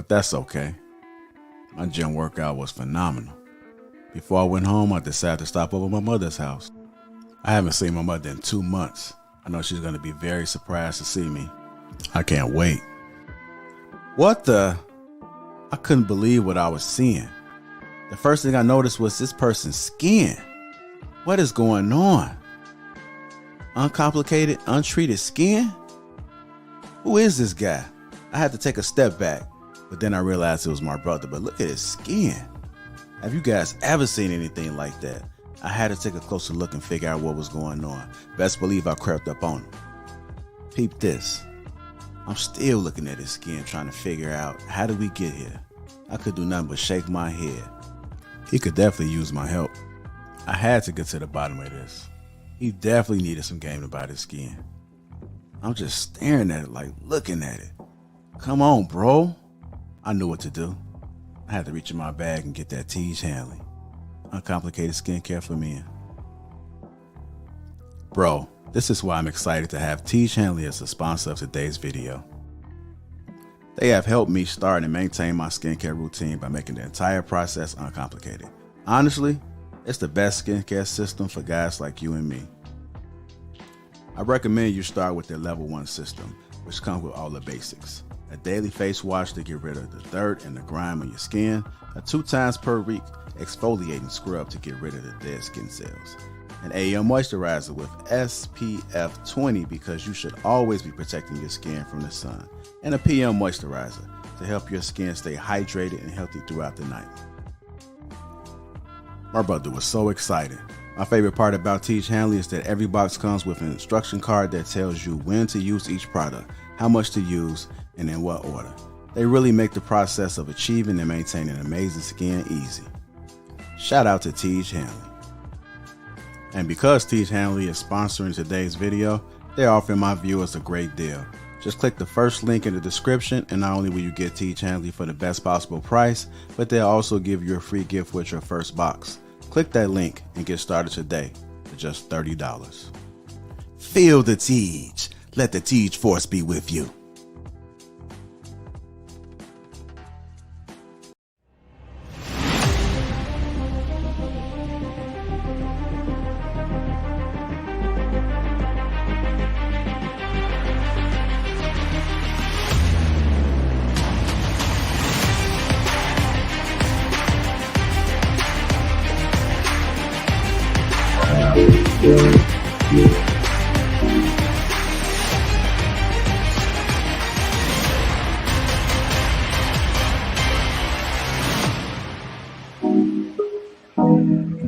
but that's okay. My gym workout was phenomenal. Before I went home, I decided to stop over at my mother's house. I haven't seen my mother in 2 months. I know she's going to be very surprised to see me. I can't wait. What the? I couldn't believe what I was seeing. The first thing I noticed was this person's skin. What is going on? Uncomplicated, untreated skin? Who is this guy? I had to take a step back, but then I realized it was my brother. But look at his skin. Have you guys ever seen anything like that? I had to take a closer look and figure out what was going on. Best believe I crept up on him. Peep this. I'm still looking at his skin, trying to figure out how did we get here. I could do nothing but shake my head. He could definitely use my help. I had to get to the bottom of this. He definitely needed some game about his skin. I'm just staring at it, like looking at it. Come on, bro. I knew what to do. I had to reach in my bag and get that Tiege Hanley. Uncomplicated skincare for men. Bro, this is why I'm excited to have Tiege Hanley as a sponsor of today's video. They have helped me start and maintain my skincare routine by making the entire process uncomplicated. Honestly, it's the best skincare system for guys like you and me. I recommend you start with their level 1 system, which comes with all the basics. A daily face wash to get rid of the dirt and the grime on your skin, a 2 times per week exfoliating scrub to get rid of the dead skin cells, an AM moisturizer with SPF 20 because you should always be protecting your skin from the sun, and a PM moisturizer to help your skin stay hydrated and healthy throughout the night. My brother was so excited. My favorite part about Tiege Hanley is that every box comes with an instruction card that tells you when to use each product, how much to use, and in what order. They really make the process of achieving and maintaining amazing skin easy. Shout out to Tiege Hanley. And because Tiege Hanley is sponsoring today's video, they're offering my viewers a great deal. Just click the first link in the description, and not only will you get Tiege Hanley for the best possible price, but they'll also give you a free gift with your first box. Click that link and get started today for just $30. Feel the Tiege. Let the Tiege force be with you.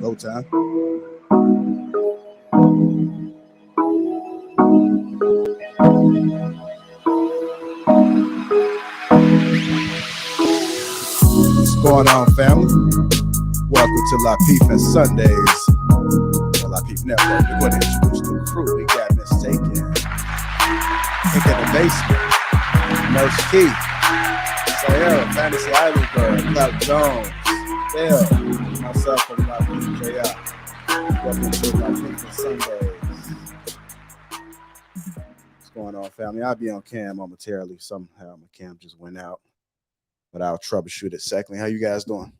Go time. What's going on, family? Welcome to Lapeef Sundays on Lapeef Network. We're going to introduce the crew. We got Mistaken, Ink in the Basement, Nurse Key, Sierra, Fantasy Islander, Clark Jones, Bill, myself from Lapeef JR. Welcome to Lapeef Sundays. What's going on, family? I'll be on cam momentarily. Somehow my cam just went out, but I'll troubleshoot it secondly. How you guys doing?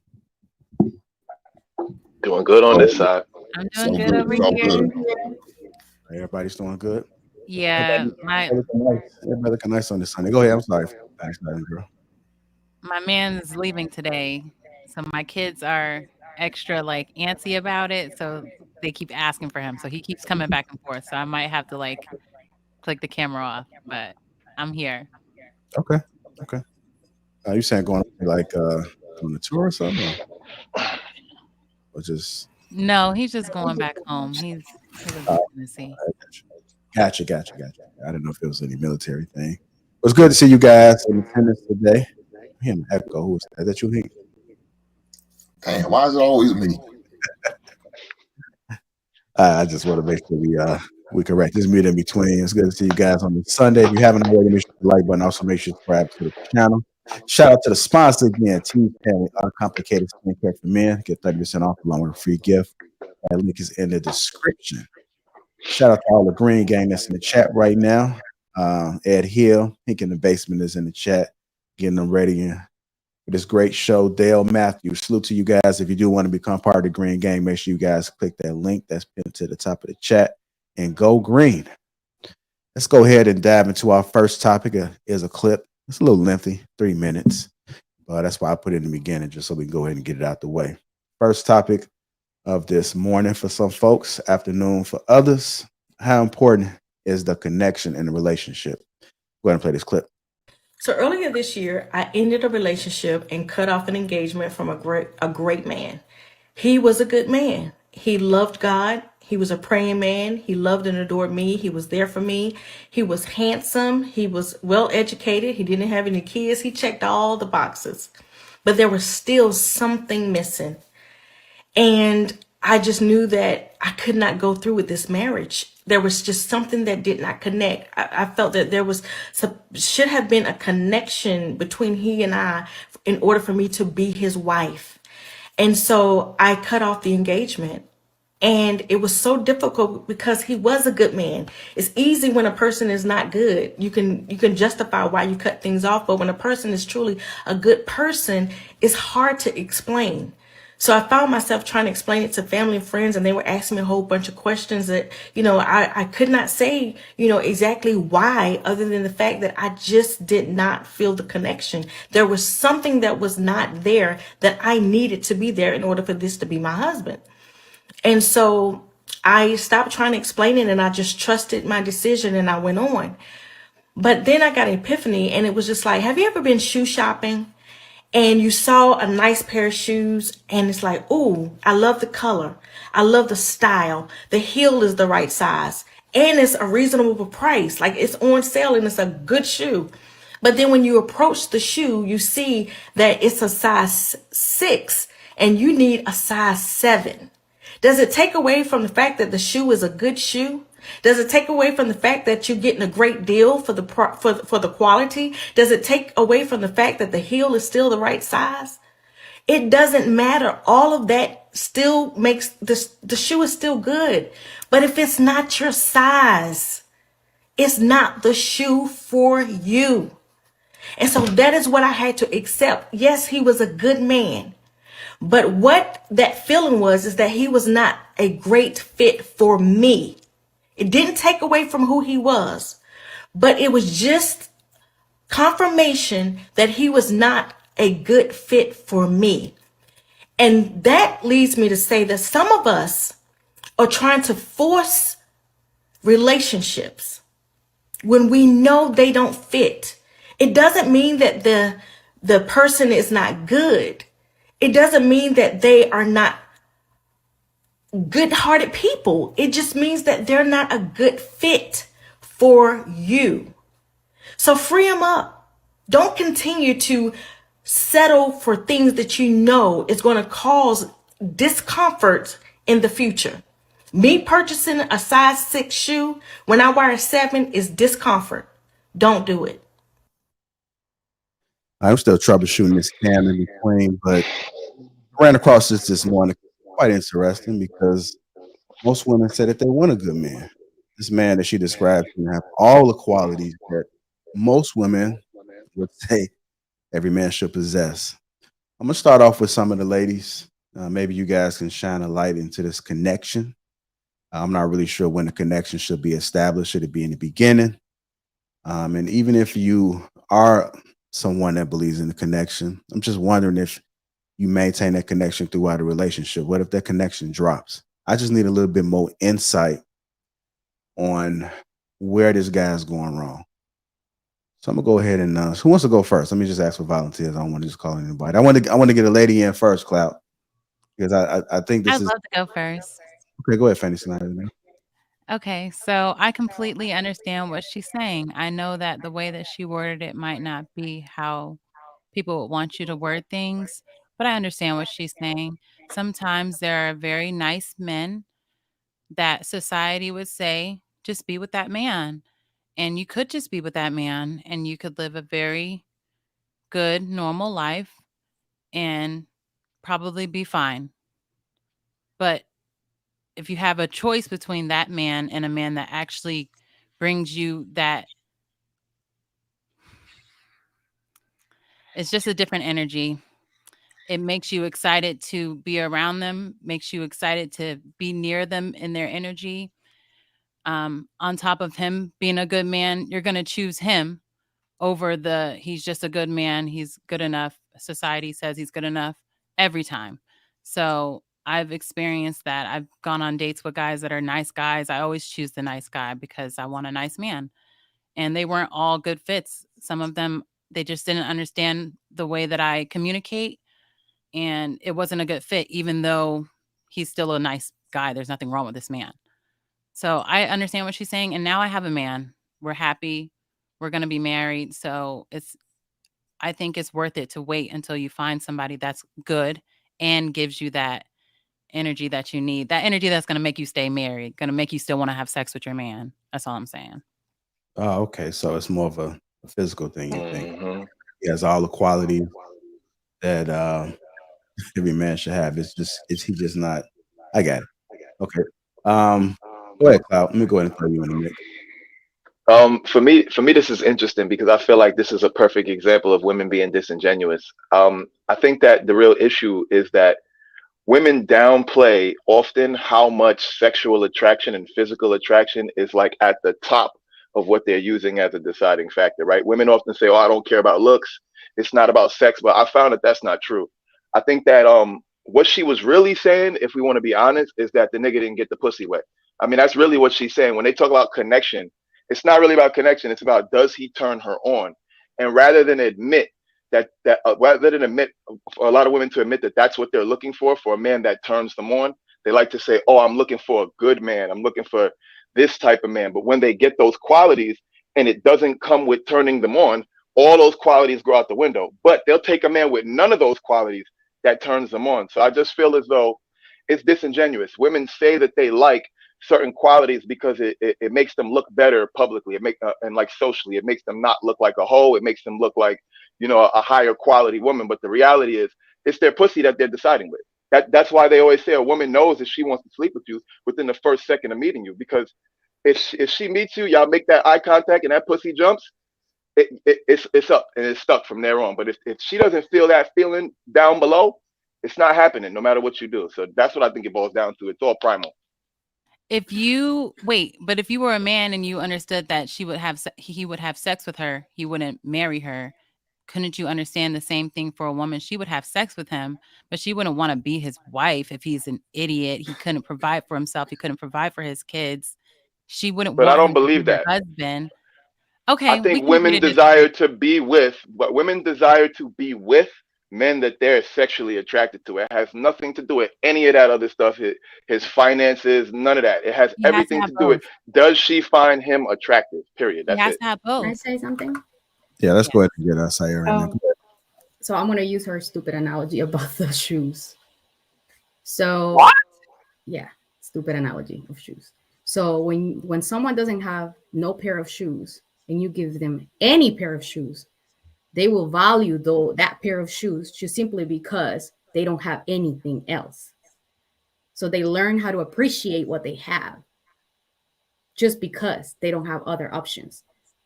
Doing good on this side. I'm doing good over here. Everybody's doing good? Yeah, Everybody looking nice on this Sunday. Go ahead. I'm sorry. Backsliding, girl. my man's leaving today, so my kids are extra like antsy about it. So they keep asking for him. So he keeps coming back and forth. So I might have to like click the camera off, but I'm here. Okay. You saying going like on a tour or something? Or just No, he's just going back home. He lives in Tennessee. Gotcha. I didn't know if it was any military thing. It was good to see you guys in attendance today. Him echo. Who was that? Is that you, Hank? Damn, why is it always me? I just want to make sure we correct this meet in between. It's good to see you guys on this Sunday. If you haven't already, make sure you like button. Also, make sure you subscribe to the channel. Shout out to the sponsor again, Tiege Hanley, Uncomplicated Skincare for Men. Get 30% off along with a free gift. That link is in the description. Shout out to all the green gang that's in the chat right now. Ed Hill, Ink in the Basement is in the chat, getting them ready this great show. Dale Matthews, salute to you guys. If you do want to become part of the Green Gang, make sure you guys click that link that's pinned to the top of the chat and go green. Let's go ahead and dive into our first topic. Is a clip. It's a little lengthy, 3 minutes, but that's why I put it in the beginning, just so we can go ahead and get it out the way. First topic of this morning for some folks, afternoon for others. How important is the connection in the relationship? Go ahead and play this clip. So earlier this year, I ended a relationship and cut off an engagement from a great man. He was a good man. He loved God. He was a praying man. He loved and adored me. He was there for me. He was handsome. He was well educated. He didn't have any kids. He checked all the boxes. But there was still something missing. And I just knew that I could not go through with this marriage. There was just something that did not connect. I felt that there should have been a connection between he and I in order for me to be his wife. And so I cut off the engagement. And it was so difficult because he was a good man. It's easy when a person is not good. You can justify why you cut things off. But when a person is truly a good person, it's hard to explain. So I found myself trying to explain it to family and friends, and they were asking me a whole bunch of questions that, I could not say, exactly why, other than the fact that I just did not feel the connection. There was something that was not there that I needed to be there in order for this to be my husband. And so I stopped trying to explain it, and I just trusted my decision, and I went on. But then I got an epiphany, and it was just like, have you ever been shoe shopping and you saw a nice pair of shoes and it's like, ooh, I love the color. I love the style. The heel is the right size and it's a reasonable price. Like it's on sale and it's a good shoe. But then when you approach the shoe, you see that it's a size 6 and you need a size 7. Does it take away from the fact that the shoe is a good shoe? Does it take away from the fact that you're getting a great deal for the quality? Does it take away from the fact that the heel is still the right size? It doesn't matter. All of that still makes the shoe is still good. But if it's not your size, it's not the shoe for you. And so that is what I had to accept. Yes, he was a good man. But what that feeling was is that he was not a great fit for me. It didn't take away from who he was, but it was just confirmation that he was not a good fit for me. And that leads me to say that some of us are trying to force relationships when we know they don't fit. It doesn't mean that the person is not good. It doesn't mean that they are not good-hearted people. It just means that they're not a good fit for you. So free them up. Don't continue to settle for things that you know is going to cause discomfort in the future. Me purchasing a size 6 shoe when I wear a 7 is discomfort. Don't do it. I'm still troubleshooting this scam in between, but I ran across this morning. Quite interesting because most women say that they want a good man. This man that she described can have all the qualities that most women would say every man should possess. I'm going to start off with some of the ladies. Maybe you guys can shine a light into this connection. I'm not really sure when the connection should be established. Should it be in the beginning? And even if you are someone that believes in the connection, I'm just wondering if you maintain that connection throughout a relationship. What if that connection drops? I just need a little bit more insight on where this guy's going wrong. So I'm gonna go ahead and who wants to go first? Let me just ask for volunteers. I don't want to just call anybody. I want to get a lady in first, Cloud, because I think this I'd is love to go first. okay. Go ahead, Fanny Snyder. Okay, so I completely understand what she's saying. I know that the way that she worded it might not be how people would want you to word things, but I understand what she's saying. Sometimes there are very nice men that society would say, just be with that man. And you could just be with that man and you could live a very good, normal life and probably be fine. But if you have a choice between that man and a man that actually brings you that It's just a different energy. It makes you excited to be around them, makes you excited to be near them in their energy. On top of him being a good man, you're going to choose him over he's just a good man, he's good enough. Society says he's good enough every time. So I've experienced that. I've gone on dates with guys that are nice guys. I always choose the nice guy because I want a nice man. And they weren't all good fits. Some of them, they just didn't understand the way that I communicate. And it wasn't a good fit, even though he's still a nice guy. There's nothing wrong with this man. So I understand what she's saying. And now I have a man. We're happy. We're going to be married. So I think it's worth it to wait until you find somebody that's good and gives you that energy that you need. That energy that's going to make you stay married, going to make you still want to have sex with your man. That's all I'm saying. Oh, okay. So it's more of a physical thing, you think? He has all the qualities that every man should have. Is he just not? I got it. Okay. Go ahead, Cloud. Let me go ahead and throw you in the mix. For me, this is interesting because I feel like this is a perfect example of women being disingenuous. I think that the real issue is that women downplay often how much sexual attraction and physical attraction is like at the top of what they're using as a deciding factor, right? Women often say, "Oh, I don't care about looks. It's not about sex," but I found that that's not true. I think that what she was really saying, if we want to be honest, is that the nigga didn't get the pussy wet. I mean, that's really what she's saying. When they talk about connection, it's not really about connection. It's about, does he turn her on? And rather than admit for a lot of women to admit that that's what they're looking for a man that turns them on, they like to say, "Oh, I'm looking for a good man. I'm looking for this type of man." But when they get those qualities and it doesn't come with turning them on, all those qualities go out the window. But they'll take a man with none of those qualities that turns them on. So I just feel as though it's disingenuous. Women say that they like certain qualities because it makes them look better publicly. And like socially, it makes them not look like a hoe. It makes them look like, a higher quality woman. But the reality is, it's their pussy that they're deciding with. That's why they always say a woman knows if she wants to sleep with you within the first second of meeting you. Because if she meets you, y'all make that eye contact and that pussy jumps, it's up and it's stuck from there on. But if she doesn't feel that feeling down below, it's not happening no matter what you do. So that's what I think it boils down to. It's all primal. But if you were a man and you understood that he would have sex with her, he wouldn't marry her. Couldn't you understand the same thing for a woman? She would have sex with him, but she wouldn't want to be his wife if he's an idiot. He couldn't provide for himself. He couldn't provide for his kids. She wouldn't But I want don't him to believe be her that. husband. Okay, I think women desire to be with men that they're sexually attracted to. It has nothing to do with any of that other stuff. His finances, none of that. It has everything to do with, does she find him attractive? Period. That's it. To have both. Can I say something? Yeah, let's go ahead and get us here right now. So I'm gonna use her stupid analogy about the shoes. So what? Yeah, stupid analogy of shoes. So when someone doesn't have no pair of shoes and you give them any pair of shoes, they will value that pair of shoes just simply because they don't have anything else. So they learn how to appreciate what they have just because they don't have other options.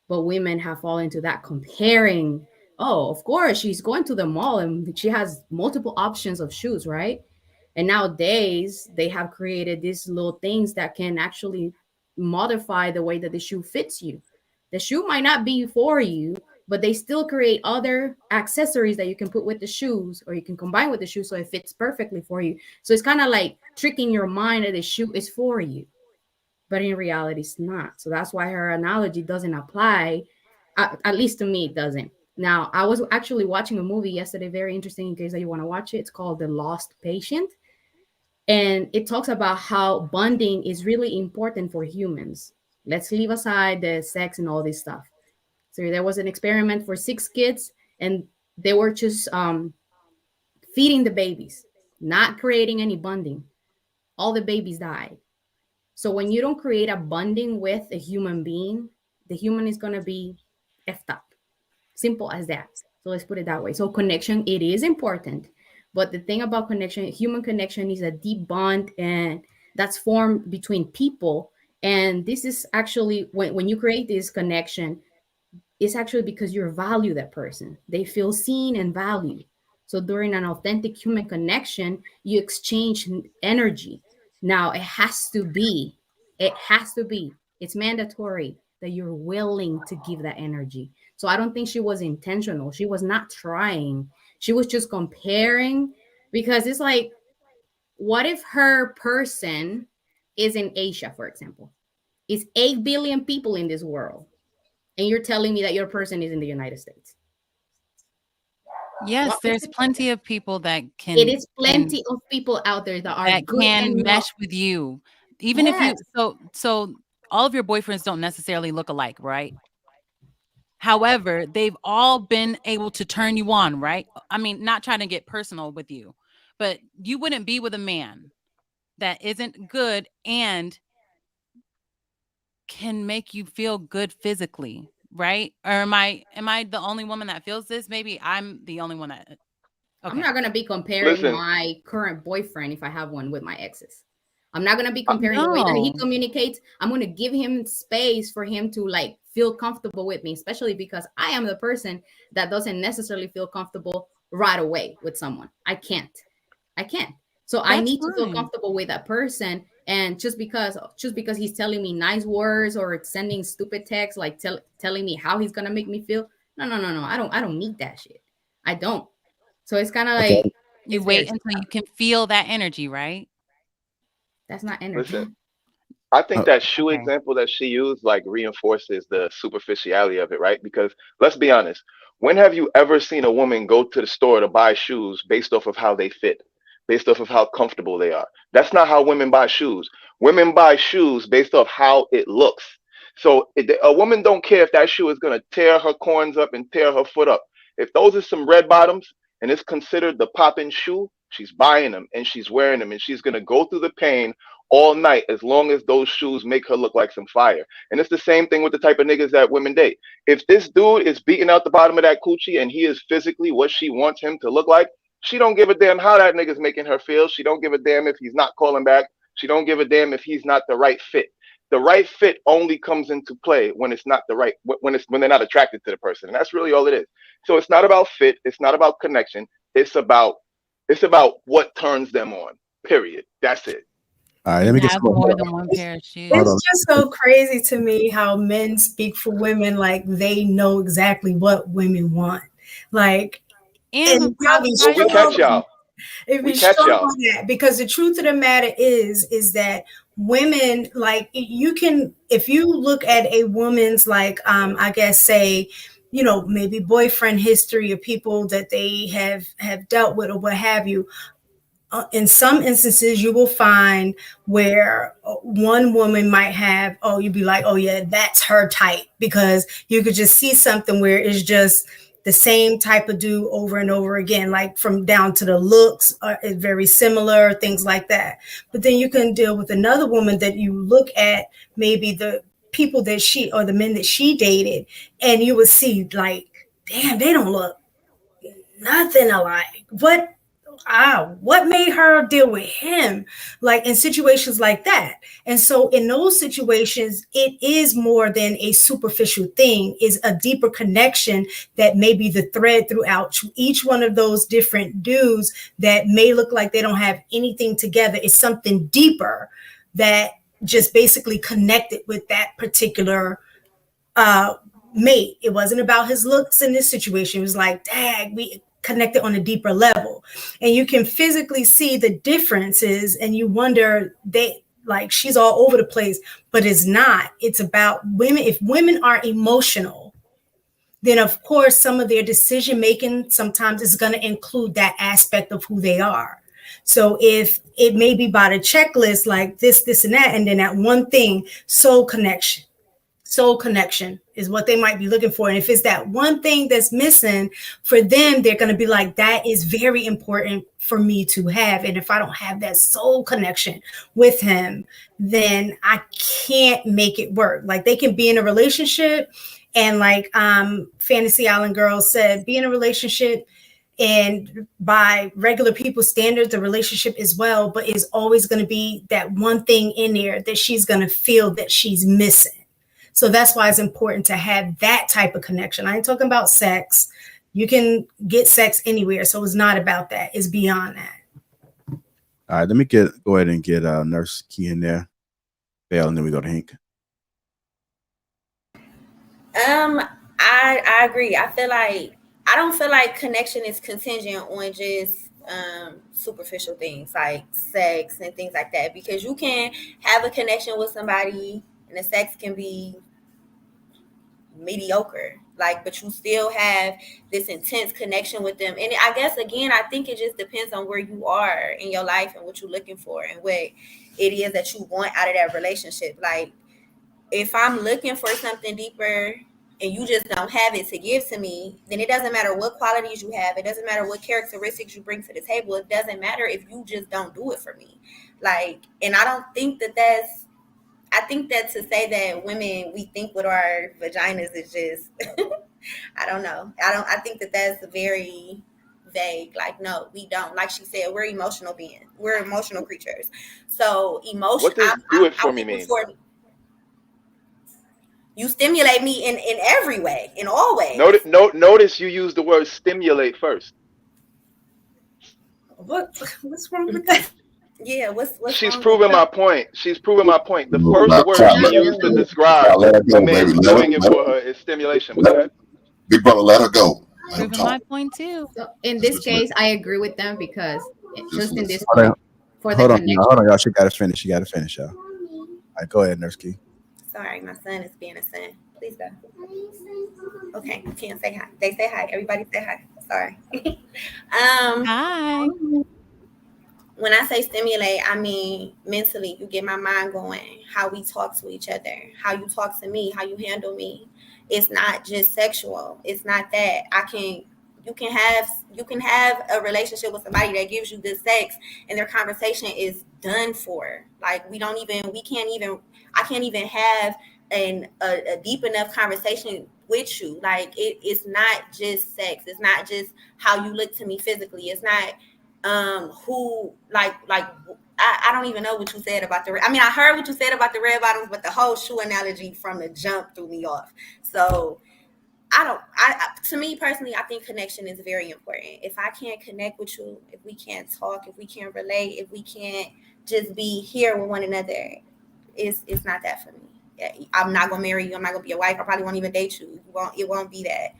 But women have fallen into that comparing. Oh, of course, she's going to the mall and she has multiple options of shoes, right? And nowadays they have created these little things that can actually modify the way that the shoe fits you. The shoe might not be for you, but they still create other accessories that you can put with the shoes, or you can combine with the shoes so it fits perfectly for you. So it's kind of like tricking your mind that the shoe is for you, but in reality it's not. So that's why her analogy doesn't apply. At least to me, it doesn't. Now, I was actually watching a movie yesterday, very interesting, in case that you want to watch it. It's called The Lost Patient. And it talks about how bonding is really important for humans. Let's leave aside the sex and all this stuff. So there was an experiment for 6 kids, and they were just feeding the babies, not creating any bonding. All the babies died. So when you don't create a bonding with a human being, the human is going to be effed up. Simple as that. So let's put it that way. So connection, it is important. But the thing about connection, human connection, is a deep bond, and that's formed between people. And this is actually, when you create this connection, it's actually because you value that person. They feel seen and valued. So during an authentic human connection, you exchange energy. Now it has to be, it's mandatory that you're willing to give that energy. So I don't think she was intentional. She was not trying. She was just comparing, because it's like, what if her person is in Asia, for example? It's 8 billion people in this world, and you're telling me that your person is in the United States. Yes, there's plenty of people that can. It is plenty of people out there that are good can and mesh with you, even if you. So all of your boyfriends don't necessarily look alike, right? However, they've all been able to turn you on, right? I mean, not trying to get personal with you, but you wouldn't be with a man that isn't good and can make you feel good physically, right? Or am I the only woman that feels this? Maybe I'm the only one that. Okay. I'm not going to be comparing Listen. my current boyfriend, if I have one, with my exes. I'm not going to be comparing the way that he communicates. I'm going to give him space for him to like feel comfortable with me, especially because I am the person that doesn't necessarily feel comfortable right away with someone. I can't. So I need to feel comfortable with that person. And just because he's telling me nice words or sending stupid texts, like telling me how he's going to make me feel. No. I don't need that shit. I don't. So it's kind of like you wait until you can feel that energy, right? That's not energy. Listen, I think that shoe example that she used like reinforces the superficiality of it, right? Because let's be honest, when have you ever seen a woman go to the store to buy shoes based off of how they fit, based off of how comfortable they are? That's not how women buy shoes. Women buy shoes based off how it looks. So a woman don't care if that shoe is going to tear her corns up and tear her foot up. If those are some red bottoms and it's considered the poppin' shoe, she's buying them and she's wearing them and she's going to go through the pain all night as long as those shoes make her look like some fire. And it's the same thing with the type of niggas that women date. If this dude is beating out the bottom of that coochie and he is physically what she wants him to look like, she don't give a damn how that nigga's making her feel. She don't give a damn if he's not calling back. She don't give a damn if he's not the right fit. The right fit only comes into play when it's not the right, when they're not attracted to the person. And that's really all it is. So it's not about fit. It's not about connection. It's about what turns them on, period. That's it. All right, let me get more than one pair of shoes. It's just so crazy to me how men speak for women like they know exactly what women want. Like, and we catch y'all. We catch y'all. That, because the truth of the matter is that women, like, you can, if you look at a woman's, like, I guess, say, you know, maybe boyfriend history of people that they have dealt with or what have you. In some instances, you will find where one woman might have, you'd be like, oh yeah, that's her type, because you could just see something where it's just the same type of dude over and over again, like from down to the looks are very similar, things like that. But then you can deal with another woman that you look at, maybe the people that she or the men that she dated, and you would see like, damn, they don't look nothing alike. What made her deal with him, like in situations like that? And so in those situations, it is more than a superficial thing, is a deeper connection that may be the thread throughout each one of those different dudes that may look like they don't have anything together. It's something deeper that just basically connected with that particular mate. It wasn't about his looks in this situation. It was like, dang, we connected on a deeper level, and you can physically see the differences, and you wonder, they like, she's all over the place, but it's not. It's about women. If women are emotional, then of course some of their decision making sometimes is going to include that aspect of who they are. So if it may be by the checklist, like this and that, and then that one thing, soul connection is what they might be looking for. And if it's that one thing that's missing for them, they're going to be like, that is very important for me to have. And if I don't have that soul connection with him, then I can't make it work. Like, they can be in a relationship, and like Fantasy Island Girl said, be in a relationship, and by regular people's standards, the relationship is well, but is always going to be that one thing in there that she's going to feel that she's missing. So that's why it's important to have that type of connection. I ain't talking about sex. You can get sex anywhere. So it's not about that. It's beyond that. All right, let me go ahead and get Nurse Key in there, Bell, and then we go to Hank. I agree. I don't feel like connection is contingent on just superficial things like sex and things like that, because you can have a connection with somebody and the sex can be mediocre, like, but you still have this intense connection with them. And I guess again, I think it just depends on where you are in your life and what you're looking for and what it is that you want out of that relationship. Like, if I'm looking for something deeper and you just don't have it to give to me, then it doesn't matter what qualities you have. It doesn't matter what characteristics you bring to the table. It doesn't matter if you just don't do it for me. Like, and I don't think I think that to say that women, we think with our vaginas is just, I don't know. I think that that's very vague. Like, no, we don't. Like she said, we're emotional beings. We're emotional creatures. So emotion. What does do it for me mean? You stimulate me in every way, in all ways. Notice you use the word stimulate first. What's wrong with that? Yeah, what's She's proving my point. She's proving my point. The first word she used to describe a man doing it for her is stimulation. Go ahead. Big brother, let her go. Proving my point too. So in this case, I agree with them because just in this Hold point, for the on, connection. hold on, y'all. She got to finish. She got to finish, y'all. All right, go ahead, Nurse Key. Sorry, my son is being a son. Please go. Okay, you can't say hi. They say hi. Everybody say hi. Sorry. Hi. When I say stimulate, I mean mentally. You get my mind going. How we talk to each other. How you talk to me. How you handle me. It's not just sexual. It's not that. You can have a relationship with somebody that gives you good sex and their conversation is done for. Like, I can't even have a deep enough conversation with you. Like, it's not just sex. It's not just how you look to me physically. It's not who I don't even know what you said about I heard what you said about the red bottoms, but the whole shoe analogy from the jump threw me off. So to me personally, I think connection is very important. If I can't connect with you, if we can't talk, if we can't relate, if we can't just be here with one another, it's not that for me. I'm not gonna marry you. I'm not gonna be your wife. I probably won't even date you. It won't be that.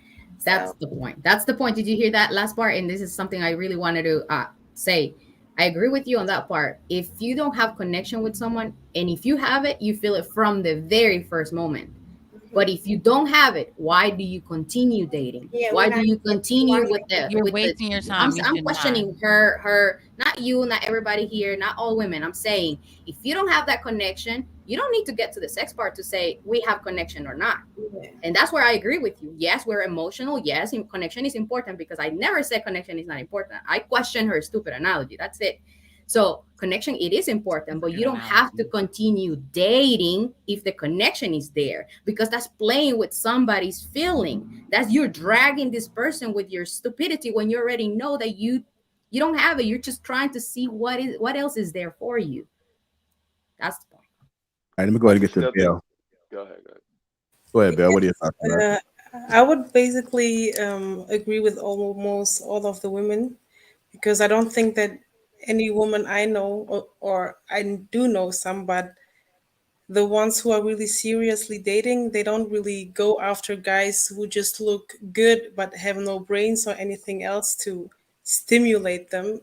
That's the point. That's the point. Did you hear that last part? And this is something I really wanted to say. I agree with you on that part. If you don't have connection with someone, and if you have it, you feel it from the very first moment. But if you don't have it, why do you continue dating? Yeah, why do you continue with the? You're wasting your time. I'm questioning her, not you, not everybody here, not all women. I'm saying if you don't have that connection, you don't need to get to the sex part to say we have connection or not. Yeah. And that's where I agree with you. Yes, we're emotional. Yes, connection is important, because I never said connection is not important. I question her stupid analogy. That's it. So connection, it is important, but you don't have to continue dating if the connection is there, because that's playing with somebody's feeling. That's you're dragging this person with your stupidity when you already know that you don't have it. You're just trying to see what else is there for you. That's the point. All right, let me go ahead and get to Bill. Go ahead. Go ahead, Bill. What are your thoughts on that? I would basically agree with almost all of the women, because I don't think that any woman I know, or I do know some, but the ones who are really seriously dating, they don't really go after guys who just look good but have no brains or anything else to stimulate them.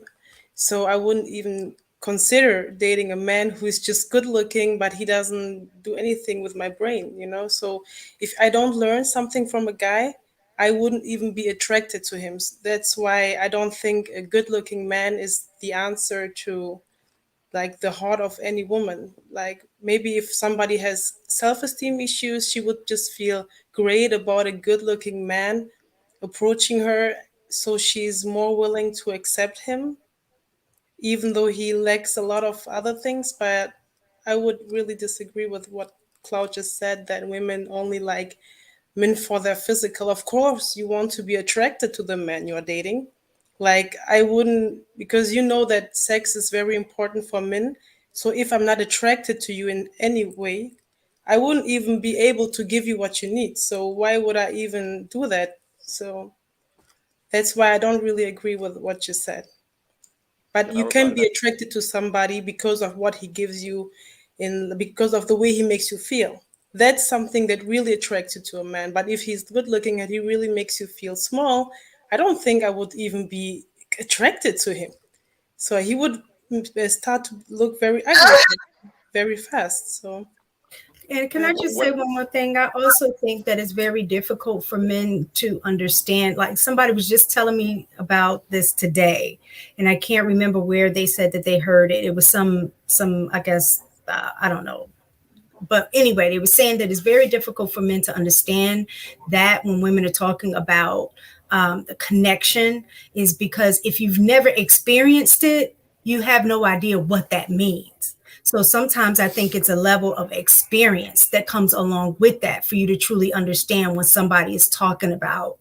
So I wouldn't even consider dating a man who is just good looking, but he doesn't do anything with my brain, So if I don't learn something from a guy, I wouldn't even be attracted to him. That's why I don't think a good looking man is the answer to like the heart of any woman. Like, maybe if somebody has self-esteem issues, she would just feel great about a good looking man approaching her, so she's more willing to accept him, even though he lacks a lot of other things. But I would really disagree with what Cloud just said, that women only like men for their physical. Of course, you want to be attracted to the man you're dating. Like, I wouldn't, because that sex is very important for men. So if I'm not attracted to you in any way, I wouldn't even be able to give you what you need. So why would I even do that? So that's why I don't really agree with what you said. But Can I you reply can to be that? attracted to somebody because of what he gives you, because of the way he makes you feel. That's something that really attracts you to a man. But if he's good looking and he really makes you feel small, I don't think I would even be attracted to him. So he would start to look very ugly very fast. So And can I just say one more thing? I also think that it's very difficult for men to understand. Like somebody was just telling me about this today, and I can't remember where they said that they heard it. It was some I guess I don't know. But anyway, they were saying that it's very difficult for men to understand that when women are talking about the connection, is because if you've never experienced it, you have no idea what that means. So sometimes I think it's a level of experience that comes along with that for you to truly understand when somebody is talking about,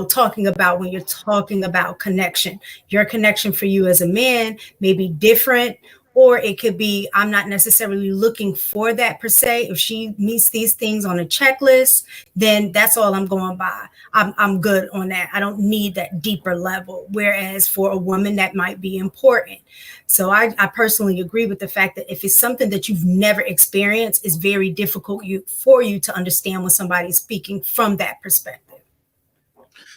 talking about when you're talking about connection. Your connection for you as a man may be different, or it could be, I'm not necessarily looking for that per se. If she meets these things on a checklist, then that's all I'm going by. I'm good on that. I don't need that deeper level. Whereas for a woman, that might be important. So I personally agree with the fact that if it's something that you've never experienced, it's very difficult for you to understand when somebody's speaking from that perspective.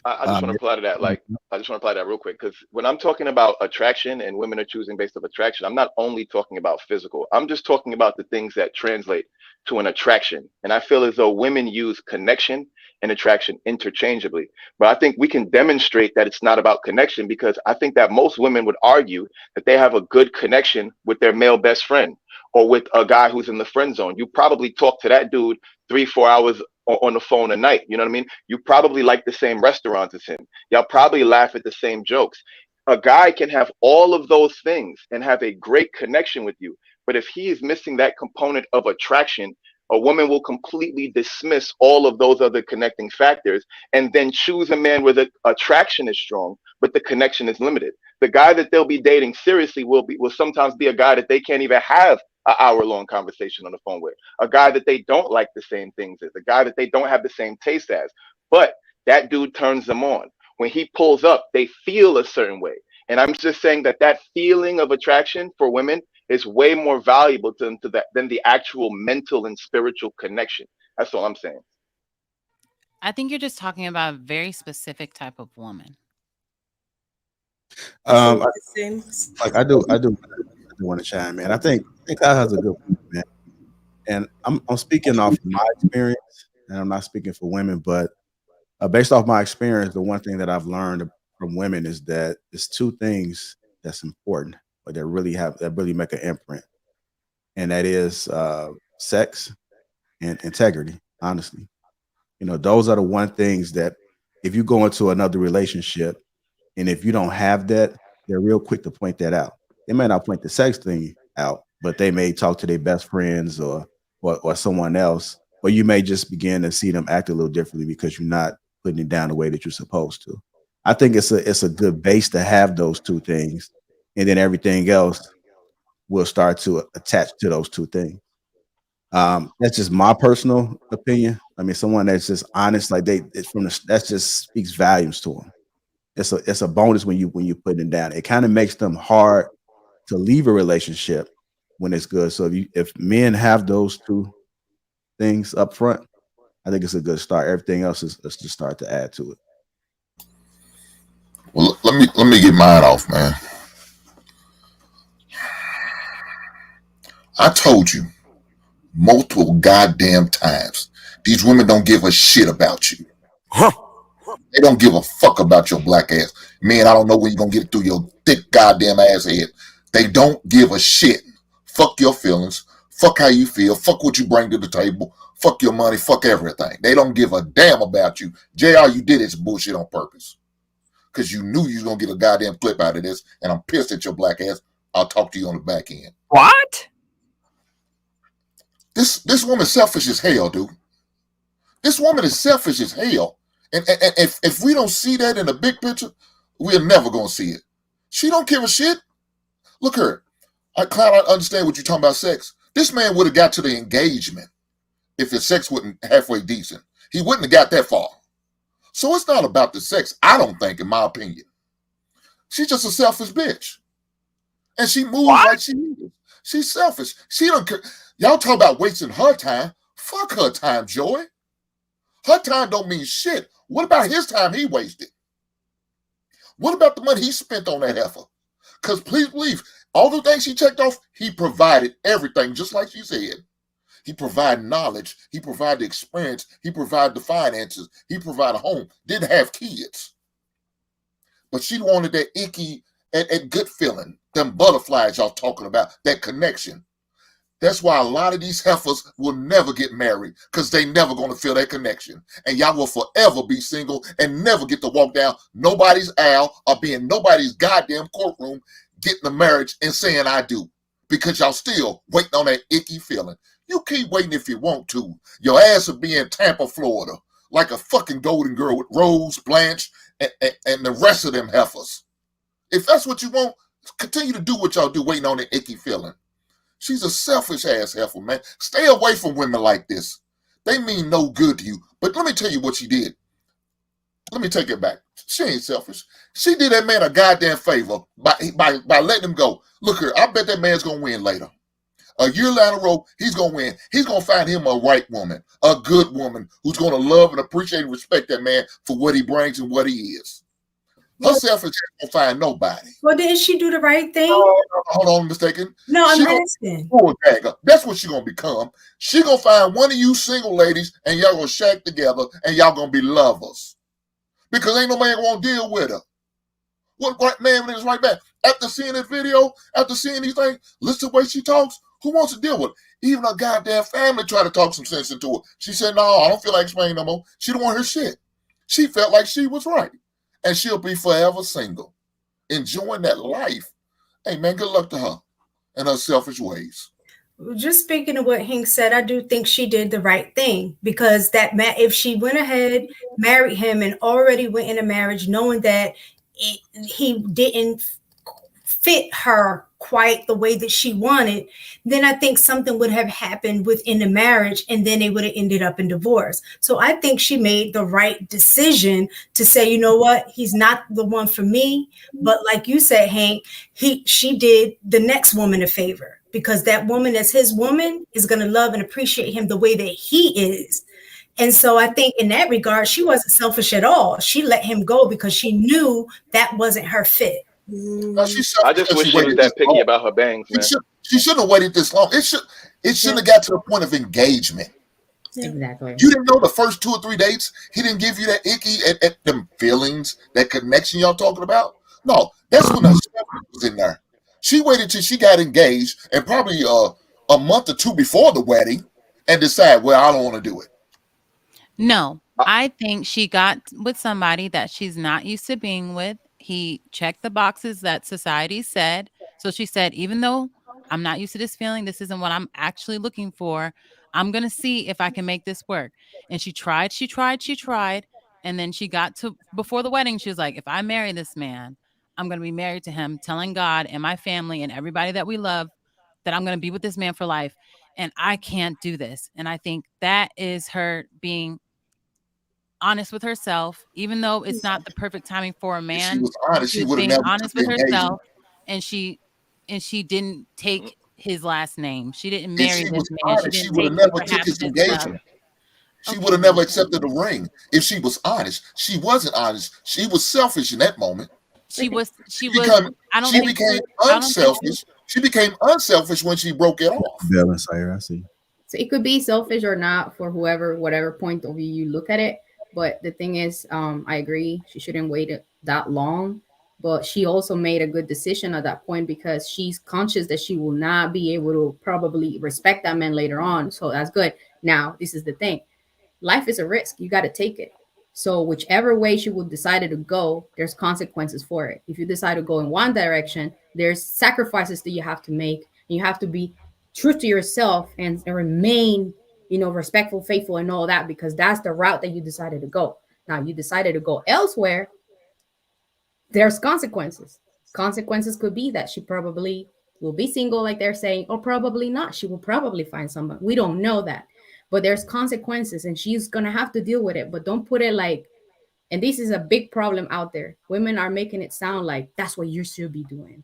I just want to apply to that. I just want to apply that real quick, because when I'm talking about attraction and women are choosing based on attraction, I'm not only talking about physical. I'm just talking about the things that translate to an attraction. And I feel as though women use connection and attraction interchangeably. But I think we can demonstrate that it's not about connection, because I think that most women would argue that they have a good connection with their male best friend or with a guy who's in the friend zone. You probably talk to that dude 3-4 hours on the phone a night. You know what I mean? You probably like the same restaurants as him. Y'all probably laugh at the same jokes. A guy can have all of those things and have a great connection with you. But if he is missing that component of attraction, a woman will completely dismiss all of those other connecting factors and then choose a man where the attraction is strong, but the connection is limited. The guy that they'll be dating seriously will sometimes be a guy that they can't even have an hour-long conversation on the phone with, a guy that they don't like the same things as, a guy that they don't have the same taste as, but that dude turns them on. When he pulls up, they feel a certain way. And I'm just saying that that feeling of attraction for women is way more valuable to them than the actual mental and spiritual connection. That's all I'm saying. I think you're just talking about a very specific type of woman. I do want to chime in. I think Kyle has a good point, man. And I'm speaking off of my experience, and I'm not speaking for women, but based off my experience, the one thing that I've learned from women is that it's two things that's important, but that really make an imprint, and that is sex and integrity. Honestly, those are the one things that if you go into another relationship and if you don't have that, they're real quick to point that out. They may not point the sex thing out, but they may talk to their best friends or someone else, or you may just begin to see them act a little differently because you're not putting it down the way that you're supposed to. I think it's a good base to have those two things, and then everything else will start to attach to those two things. That's just my personal opinion. I mean, someone that's just honest, like that just speaks volumes to them. It's a bonus when you put it down. It kind of makes them hard to leave a relationship when it's good. So if men have those two things up front, I think it's a good start. Everything else is just start to add to it. Well, let me get mine off, man. I told you multiple goddamn times, these women don't give a shit about you. Huh? They don't give a fuck about your black ass. Man, I don't know when you're gonna get it through your thick goddamn ass head. They don't give a shit. Fuck your feelings. Fuck how you feel. Fuck what you bring to the table. Fuck your money. Fuck everything. They don't give a damn about you. JR, you did this bullshit on purpose. Because you knew you was gonna get a goddamn clip out of this, and I'm pissed at your black ass. I'll talk to you on the back end. What? This woman's selfish as hell, dude. This woman is selfish as hell. And if we don't see that in the big picture, we're never going to see it. She don't give a shit. Look her. Cloud, I understand what you're talking about sex. This man would have got to the engagement if his sex wasn't halfway decent. He wouldn't have got that far. So it's not about the sex, I don't think, in my opinion. She's just a selfish bitch. And she moves like she is. She's selfish. She don't care. Y'all talk about wasting her time. Fuck her time, Joy. Her time don't mean shit. What about his time he wasted? What about the money he spent on that heifer? Because please believe, all the things she checked off, he provided everything, just like she said. He provided knowledge. He provided experience. He provided the finances. He provided a home. Didn't have kids. But she wanted that icky and good feeling, them butterflies y'all talking about, that connection. That's why a lot of these heifers will never get married, because they never going to feel that connection. And y'all will forever be single and never get to walk down nobody's aisle or be in nobody's goddamn courtroom getting a marriage and saying I do, because y'all still waiting on that icky feeling. You keep waiting if you want to. Your ass will be in Tampa, Florida, like a fucking golden girl with Rose, Blanche, and the rest of them heifers. If that's what you want, continue to do what y'all do, waiting on that icky feeling. She's a selfish ass heifer, man. Stay away from women like this. They mean no good to you. But let me tell you what she did. Let me take it back. She ain't selfish. She did that man a goddamn favor by letting him go. Look here, I bet that man's gonna win later. A year down the road, he's gonna win. He's gonna find him a right woman, a good woman who's gonna love and appreciate and respect that man for what he brings and what he is. Her selfish ain't gonna find nobody. Well, didn't she do the right thing? Hold on, mistaken. No, I'm She asking. That's what she's gonna become. She gonna find one of you single ladies and y'all gonna shack together and y'all gonna be lovers. Because ain't no man gonna deal with her. What right man is right back? After seeing this video, after seeing these things, listen to the way she talks, who wants to deal with her? Even her goddamn family tried to talk some sense into her. She said, no, I don't feel like explaining no more. She don't want her shit. She felt like she was right. And she'll be forever single, enjoying that life. Hey, man, good luck to her and her selfish ways. Just speaking of what Hank said, I do think she did the right thing, because that if she went ahead, married him, and already went into marriage knowing that he didn't fit her quite the way that she wanted, then I think something would have happened within the marriage, and then they would have ended up in divorce. So I think she made the right decision to say, you know what, he's not the one for me. But like you said, Hank, she did the next woman a favor, because that woman that's his woman is going to love and appreciate him the way that he is. And so I think in that regard, she wasn't selfish at all. She let him go because she knew that wasn't her fit. No, I just wish she was that picky about her bangs, man. She shouldn't have waited this long. It shouldn't have got to the point of engagement. Exactly. You didn't know the first 2 or 3 dates he didn't give you that icky at them feelings, that connection y'all talking about? No, that's when the stuff was in there. She waited till she got engaged, and probably a month or 2 before the wedding, and decided, well, I don't want to do it. No, I think she got with somebody that she's not used to being with. He checked the boxes that society said. So she said, even though I'm not used to this feeling, this isn't what I'm actually looking for, I'm going to see if I can make this work. And she tried. And then she got to before the wedding. She was like, if I marry this man, I'm going to be married to him, telling God and my family and everybody that we love that I'm going to be with this man for life. And I can't do this. And I think that is her being honest with herself, even though it's not the perfect timing for a man. If she was honest, she would have being never honest with engaged. herself, and she didn't take his last name. She didn't marry this man. Honest, she would have never took his engagement. She would have never accepted the ring if she was honest. She wasn't honest. She was selfish in that moment. She became unselfish. She became unselfish when she broke it off. I see. So it could be selfish or not for whatever point of view you look at it. But the thing is, I agree. She shouldn't wait that long. But she also made a good decision at that point, because she's conscious that she will not be able to probably respect that man later on. So that's good. Now, this is the thing. Life is a risk. You got to take it. So whichever way she would decide to go, there's consequences for it. If you decide to go in one direction, there's sacrifices that you have to make. And you have to be true to yourself and remain, respectful, faithful, and all that, because that's the route that you decided to go. Now, you decided to go elsewhere. There's consequences. Consequences could be that she probably will be single, like they're saying, or probably not. She will probably find someone. We don't know that. But there's consequences and she's going to have to deal with it. But don't put it like, and this is a big problem out there. Women are making it sound like that's what you should be doing.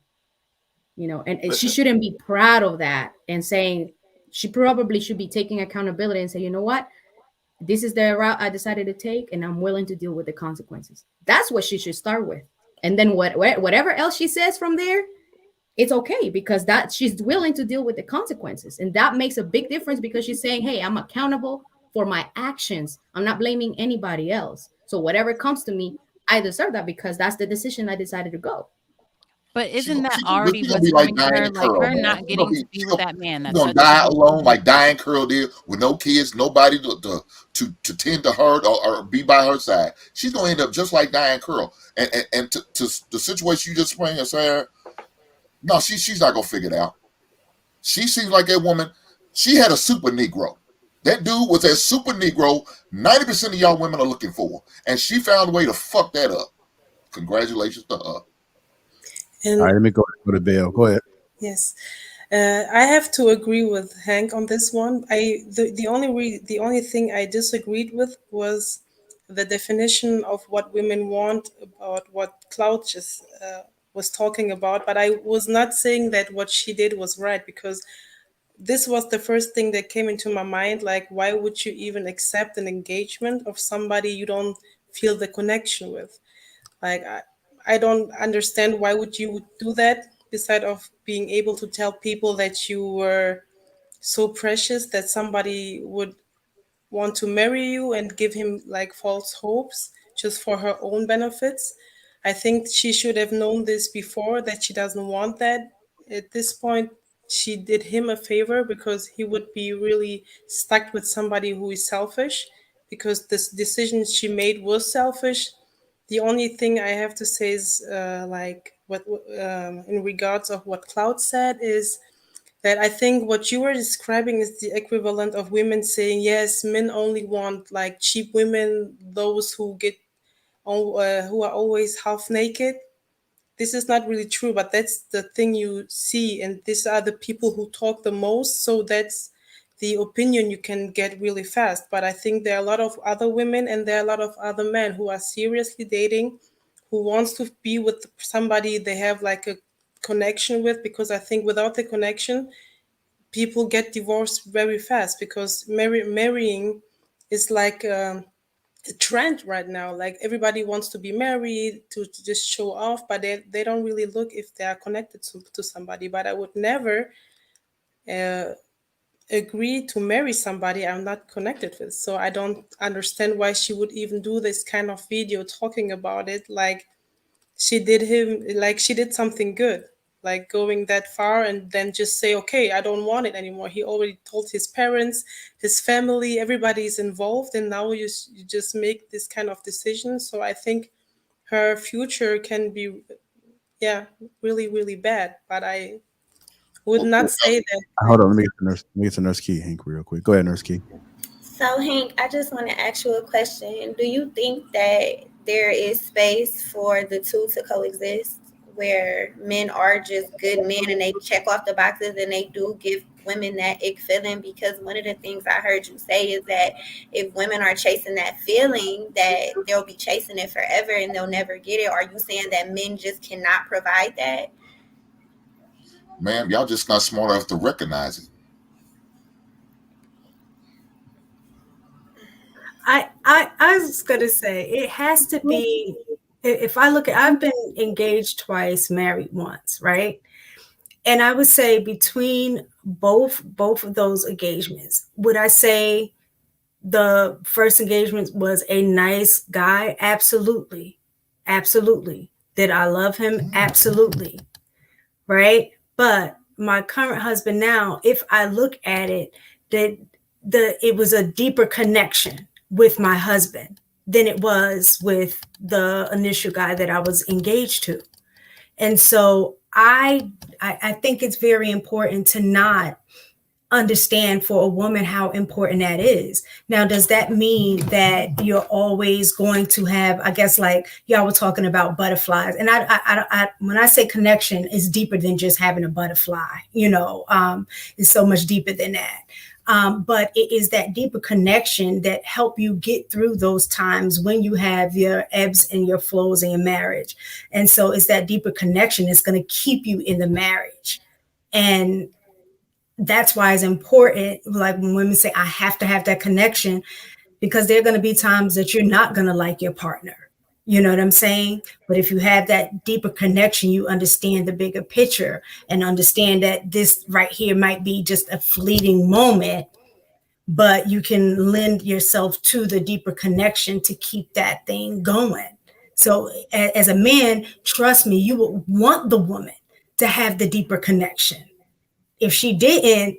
You know, and she shouldn't be proud of that and saying, she probably should be taking accountability and say, you know what? This is the route I decided to take and I'm willing to deal with the consequences. That's what she should start with. And then whatever else she says from there, it's okay, because that she's willing to deal with the consequences. And that makes a big difference, because she's saying, hey, I'm accountable for my actions. I'm not blaming anybody else. So whatever comes to me, I deserve that because that's the decision I decided to go. But isn't that She already gonna what's be like coming to her? Diane Like Curl, her man. not getting to be with that man. She's That's gonna such a die big alone, thing. like Diane Curl did, with no kids, nobody to tend to her or be by her side. She's gonna end up just like Diane Curl. And to the situation you just explained, Sarah, no, she's not gonna figure it out. She seems like that woman. She had a super Negro. That dude was that super Negro 90% of y'all women are looking for. And she found a way to fuck that up. Congratulations to her. And All right, let me go to Bill. Go ahead. yes, I have to agree with Hank on this one. The only thing I disagreed with was the definition of what women want, about what Cloud just was talking about. But I was not saying that what she did was right, because this was the first thing that came into my mind. Like, why would you even accept an engagement of somebody you don't feel the connection with? Like, I don't understand why would you do that, beside of being able to tell people that you were so precious that somebody would want to marry you and give him like false hopes just for her own benefits. I think she should have known this before, that she doesn't want that. At this point, she did him a favor, because he would be really stuck with somebody who is selfish, because this decision she made was selfish. The only thing I have to say is, like, what in regards of what Cloud said, is that I think what you were describing is the equivalent of women saying, yes, men only want like cheap women, those who who are always half naked. This is not really true, but that's the thing you see, and these are the people who talk the most. So that's the opinion you can get really fast. But I think there are a lot of other women and there are a lot of other men who are seriously dating, who wants to be with somebody they have like a connection with, because I think without the connection, people get divorced very fast, because marrying is like a trend right now. Like, everybody wants to be married to just show off, but they don't really look if they are connected to somebody. But I would never agree to marry somebody I'm not connected with. So I don't understand why she would even do this kind of video talking about it. Like, she did something good, like going that far and then just say, okay, I don't want it anymore. He already told his parents, his family, everybody is involved, and now you just make this kind of decision. So I think her future can be, yeah, really, really bad. But I would not say that. Hold on, let me get to Nurse Key, Hank, real quick. Go ahead, Nurse Key. So, Hank, I just want to ask you a question. Do you think that there is space for the two to coexist, where men are just good men and they check off the boxes and they do give women that ick feeling? Because one of the things I heard you say is that if women are chasing that feeling, that they'll be chasing it forever and they'll never get it. Are you saying that men just cannot provide that? Ma'am, y'all just not smart enough to recognize it. I was gonna say it has to be. If I look at, I've been engaged twice, married once, right? And I would say between both of those engagements, would I say the first engagement was a nice guy? Absolutely, absolutely. Did I love him? Absolutely, right? But my current husband now, if I look at it, that it was a deeper connection with my husband than it was with the initial guy that I was engaged to. And so I think it's very important to not understand for a woman how important that is. Now, does that mean that you're always going to have, I guess, like y'all were talking about butterflies, and I when I say connection, it's deeper than just having a butterfly. It's so much deeper than that. But it is that deeper connection that help you get through those times when you have your ebbs and your flows in your marriage. And so it's that deeper connection that's going to keep you in the marriage. And that's why it's important, like when women say, I have to have that connection, because there are going to be times that you're not going to like your partner. You know what I'm saying? But if you have that deeper connection, you understand the bigger picture and understand that this right here might be just a fleeting moment, but you can lend yourself to the deeper connection to keep that thing going. So as a man, trust me, you would want the woman to have the deeper connection. If she didn't,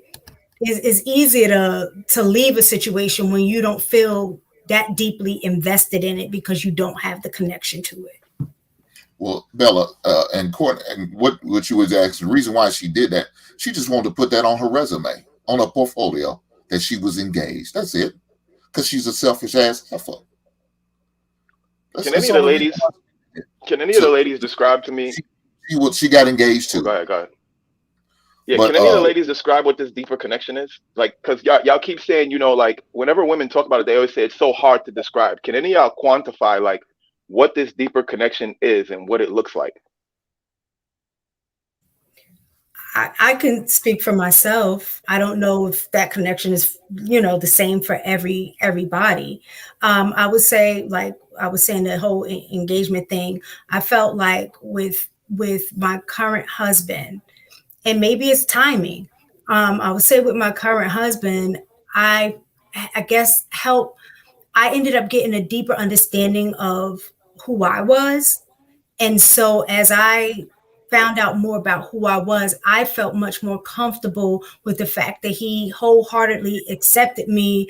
it's easier to leave a situation when you don't feel that deeply invested in it because you don't have the connection to it. Well, Bella and Court, and what you was asking, the reason why she did that, she just wanted to put that on her resume, on her portfolio, that she was engaged. That's it. Because she's a selfish ass heifer. Can any of the ladies describe to me? She got engaged too. Go ahead. Yeah, can any of the ladies describe what this deeper connection is? Like, because y'all keep saying, like, whenever women talk about it, they always say it's so hard to describe. Can any of y'all quantify, like, what this deeper connection is and what it looks like? I can speak for myself. I don't know if that connection is, the same for everybody. I would say, like I was saying, the whole engagement thing, I felt like with my current husband, and maybe it's timing. I would say with my current husband, I guess I ended up getting a deeper understanding of who I was. And so as I found out more about who I was, I felt much more comfortable with the fact that he wholeheartedly accepted me,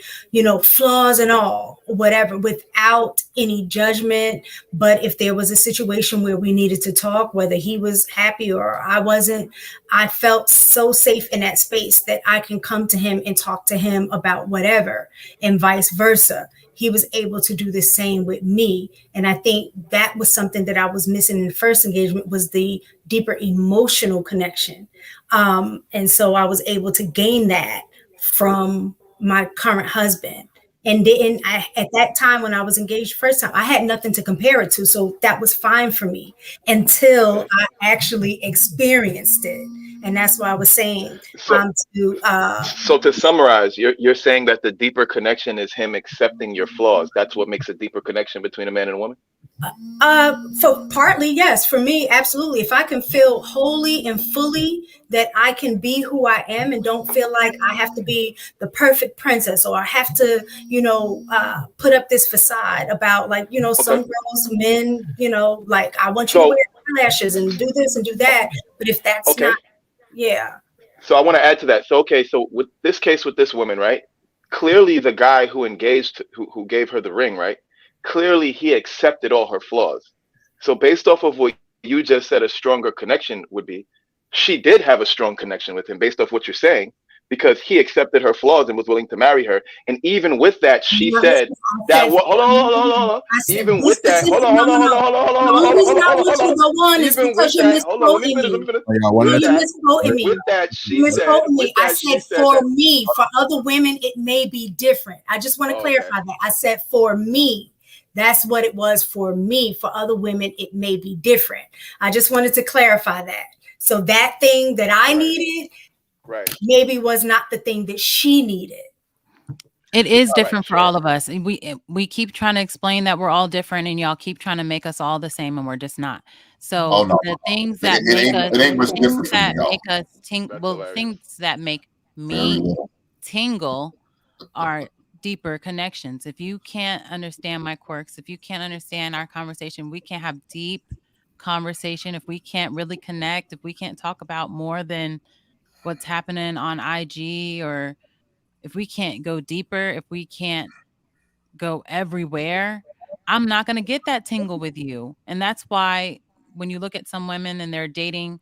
flaws and all, whatever, without any judgment. But if there was a situation where we needed to talk, whether he was happy or I wasn't, I felt so safe in that space that I can come to him and talk to him about whatever, and vice versa. He was able to do the same with me. And I think that was something that I was missing in the first engagement, was the deeper emotional connection. And so I was able to gain that from my current husband. And at that time when I was engaged first time, I had nothing to compare it to. So that was fine for me until I actually experienced it. And that's why I was saying So to summarize, you're saying that the deeper connection is him accepting your flaws. That's what makes a deeper connection between a man and a woman? For partly, yes. For me, absolutely. If I can feel wholly and fully that I can be who I am and don't feel like I have to be the perfect princess, or I have to, put up this facade about, like, some girls, men, like, I want you to wear eyelashes and do this and do that. But if that's not, yeah. So I want to add to that. So with this case with this woman, right? Clearly the guy who engaged, who gave her the ring, right? Clearly he accepted all her flaws. So based off of what you just said, a stronger connection would be, she did have a strong connection with him based off what you're saying, because he accepted her flaws and was willing to marry her. And even with that, she said that, hold on. Even with that, hold on. Even with that, hold on, let me finish. With that, she said, I said for me, for other women, it may be different. I just want to clarify that. I said for me. That's what it was for me. For other women, it may be different. I just wanted to clarify that. So that thing that I needed, maybe was not the thing that she needed. It is different for all of us. We keep trying to explain that we're all different, and y'all keep trying to make us all the same, and we're just not. So the things that make things that make me tingle are deeper connections. If you can't understand my quirks, if you can't understand our conversation, we can't have deep conversation. If we can't really connect, if we can't talk about more than what's happening on IG, or if we can't go deeper, if we can't go everywhere, I'm not going to get that tingle with you. And that's why when you look at some women and they're dating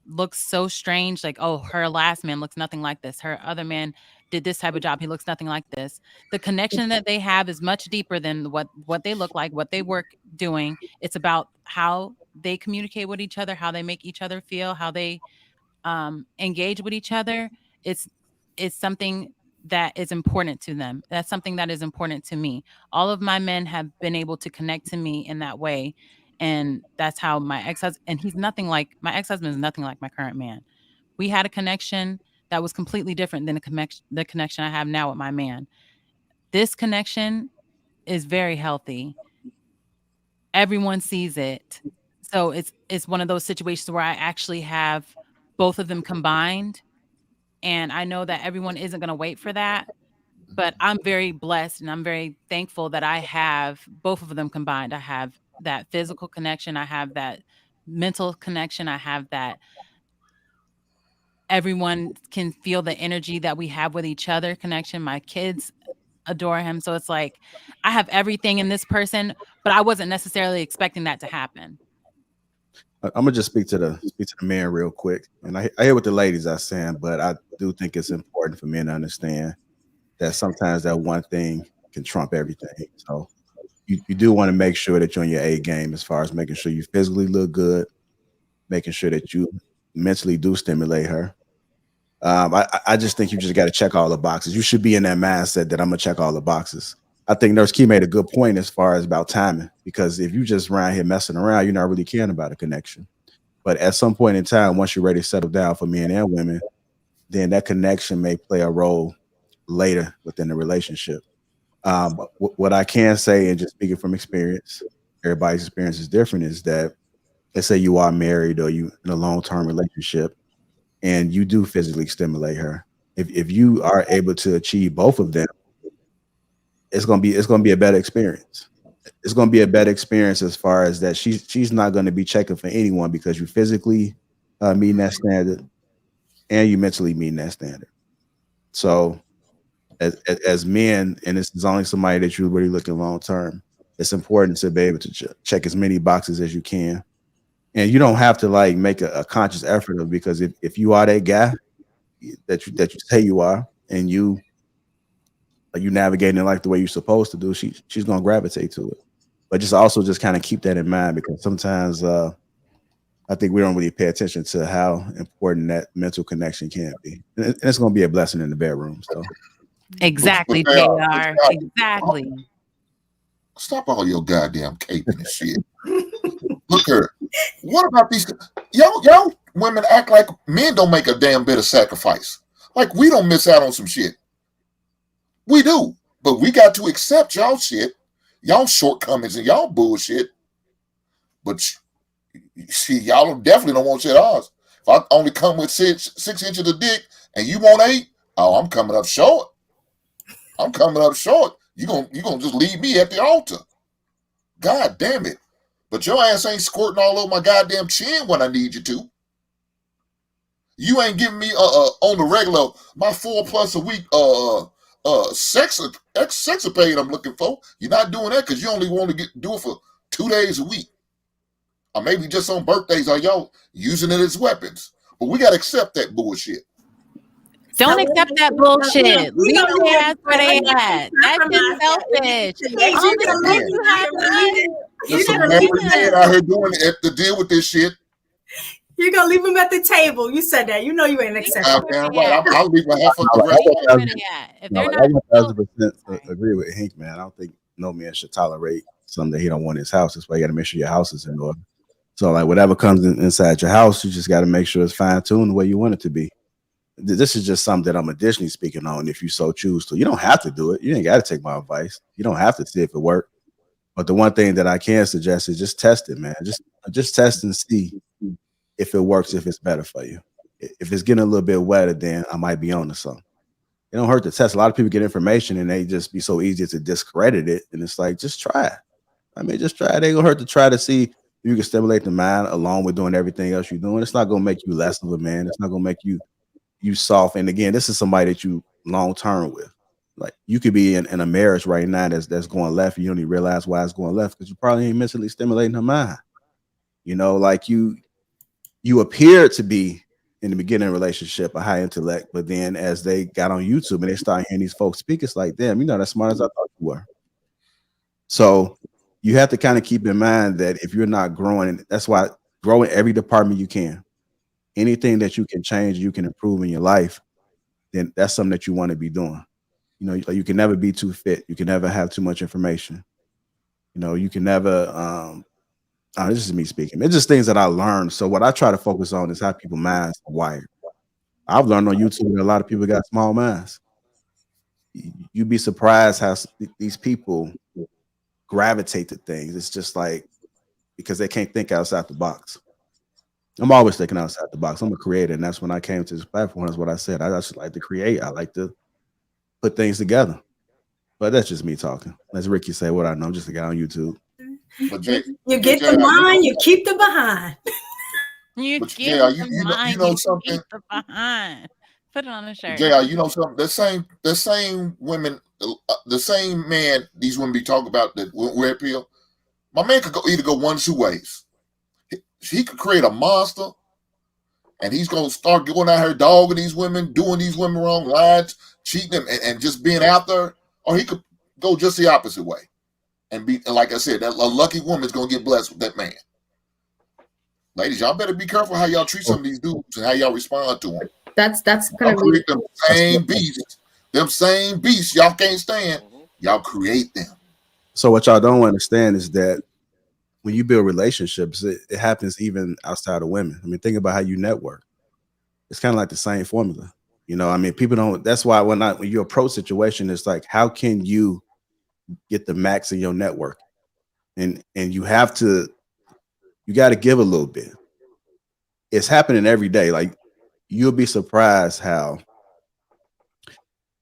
looks so strange. Like, oh, her last man looks nothing like this. Her other man did this type of job. He looks nothing like this. The connection that they have is much deeper than what they look like, what they work doing. It's about how they communicate with each other, how they make each other feel, how they engage with each other. It's something that is important to them. That's something that is important to me. All of my men have been able to connect to me in that way. And that's how my ex-husband, and he's nothing like, my ex-husband is nothing like my current man. We had a connection that was completely different than the connection I have now with my man. This connection is very healthy. Everyone sees it. So it's one of those situations where I actually have both of them combined. And I know that everyone isn't going to wait for that, but I'm very blessed and I'm very thankful that I have both of them combined. I have that physical connection. I have that mental connection. I have that everyone can feel the energy that we have with each other connection. My kids adore him. So it's like, I have everything in this person, but I wasn't necessarily expecting that to happen. I'm gonna just speak to the man real quick. And I hear what the ladies are saying, but I do think it's important for men to understand that sometimes that one thing can trump everything. So you do want to make sure that you're on your A game as far as making sure you physically look good, making sure that you mentally do stimulate her. I just think you just got to check all the boxes. You should be in that mindset that I'm gonna check all the boxes. I think Nurse Key made a good point as far as about timing, because if you just around here messing around, you're not really caring about a connection. But at some point in time, once you're ready to settle down for men and women, then that connection may play a role later within the relationship. But what I can say, and just speaking from experience, everybody's experience is different, is that let's say you are married or you in a long-term relationship and you do physically stimulate her. If you are able to achieve both of them, it's gonna be a better experience. It's gonna be a better experience as far as that she's not gonna be checking for anyone because you physically meeting that standard and you mentally meeting that standard. So as men, and this is only somebody that you're really looking long term, it's important to be able to check as many boxes as you can. And you don't have to like make a conscious effort of, because if you are that guy that you say you are, and you navigating life the way you're supposed to do, she's gonna gravitate to it. But just kind of keep that in mind, because sometimes I think we don't really pay attention to how important that mental connection can be, and it's gonna be a blessing in the bedroom. So exactly, JR. Exactly. Stop all your goddamn caping and shit. Look here. What about these young women act like men don't make a damn bit of sacrifice? Like we don't miss out on some shit. We do, but we got to accept y'all shit, y'all shortcomings and y'all bullshit. But see, y'all definitely don't want shit ours. If I only come with 6 inches of dick and you want 8, oh, I'm coming up short. I'm coming up short. You gonna just leave me at the altar. God damn it. But your ass ain't squirting all over my goddamn chin when I need you to. You ain't giving me on the regular my 4+ a week sexapade I'm looking for. You're not doing that because you only want to do it for 2 days a week. Or maybe just on birthdays are y'all using it as weapons. But we gotta accept that bullshit. Don't accept that bullshit. Leave their ass where they at. That's just selfish. There's some men out here doing it to deal with this shit. You're gonna leave them at the table. You said that. You know you ain't accepting. I'll leave my half of the rest. I 1,000% agree with Hank, man. I don't think no man should tolerate something that he don't want in his house. That's why you got to make sure your house is in order. So like whatever comes inside your house, you just got to make sure it's fine-tuned the way you want it to be. This is just something that I'm additionally speaking on if you so choose to. You don't have to do it. You ain't got to take my advice. You don't have to see if it works. But the one thing that I can suggest is just test it, man. Just test and see if it works, if it's better for you. If it's getting a little bit wetter, then I might be on to something. It don't hurt to test. A lot of people get information and they just be so easy to discredit it. And it's like, just try it. I mean, just try it. It ain't gonna hurt to try to see if you can stimulate the mind along with doing everything else you're doing. It's not gonna make you less of a man. It's not gonna make you soft. And again, this is somebody that you long term with. Like you could be in a marriage right now that's going left, and you don't even realize why it's going left because you probably ain't mentally stimulating her mind. You know, like you you appeared to be in the beginning of the relationship a high intellect, but then as they got on YouTube and they started hearing these folks speak, it's like, damn, you're not as smart as I thought you were. So you have to kind of keep in mind that if you're not growing, that's why grow in every department you can. Anything that you can change, you can improve in your life, then that's something that you want to be doing. You know, you can never be too fit. You can never have too much information. You know, you can never this is me speaking. It's just things that I learned. So what I try to focus on is how people minds are wired. I've learned on YouTube that a lot of people got small minds. You'd be surprised how these people gravitate to things. It's just like because they can't think outside the box. I'm always thinking outside the box. I'm a creator, and that's when I came to this platform. That's what I said. I just like to create. I like to put things together. But that's just me talking. As Ricky say, what I know. I'm just a guy on YouTube. But you get the mind, you keep the behind. You but get the mind, you know something. Keep the behind. Put it on a shirt. JR, you know something? The same women, the same man these women be talking about that red pill. My man could either go one or two ways. He could create a monster, and he's gonna start going out here dogging these women, doing these women wrong, lying, cheating them, and just being out there. Or he could go just the opposite way, and like I said, that a lucky woman's gonna get blessed with that man. Ladies, y'all better be careful how y'all treat some of these dudes and how y'all respond to them. That's gonna create them same beasts. Them same beasts y'all can't stand. Y'all create them. So what y'all don't understand is that when you build relationships, it happens even outside of women. I mean, think about how you network. It's kind of like the same formula. You know, I mean, people don't. That's why when you approach situation, it's like, how can you get the max in your network? And you got to give a little bit. It's happening every day. Like, you'll be surprised how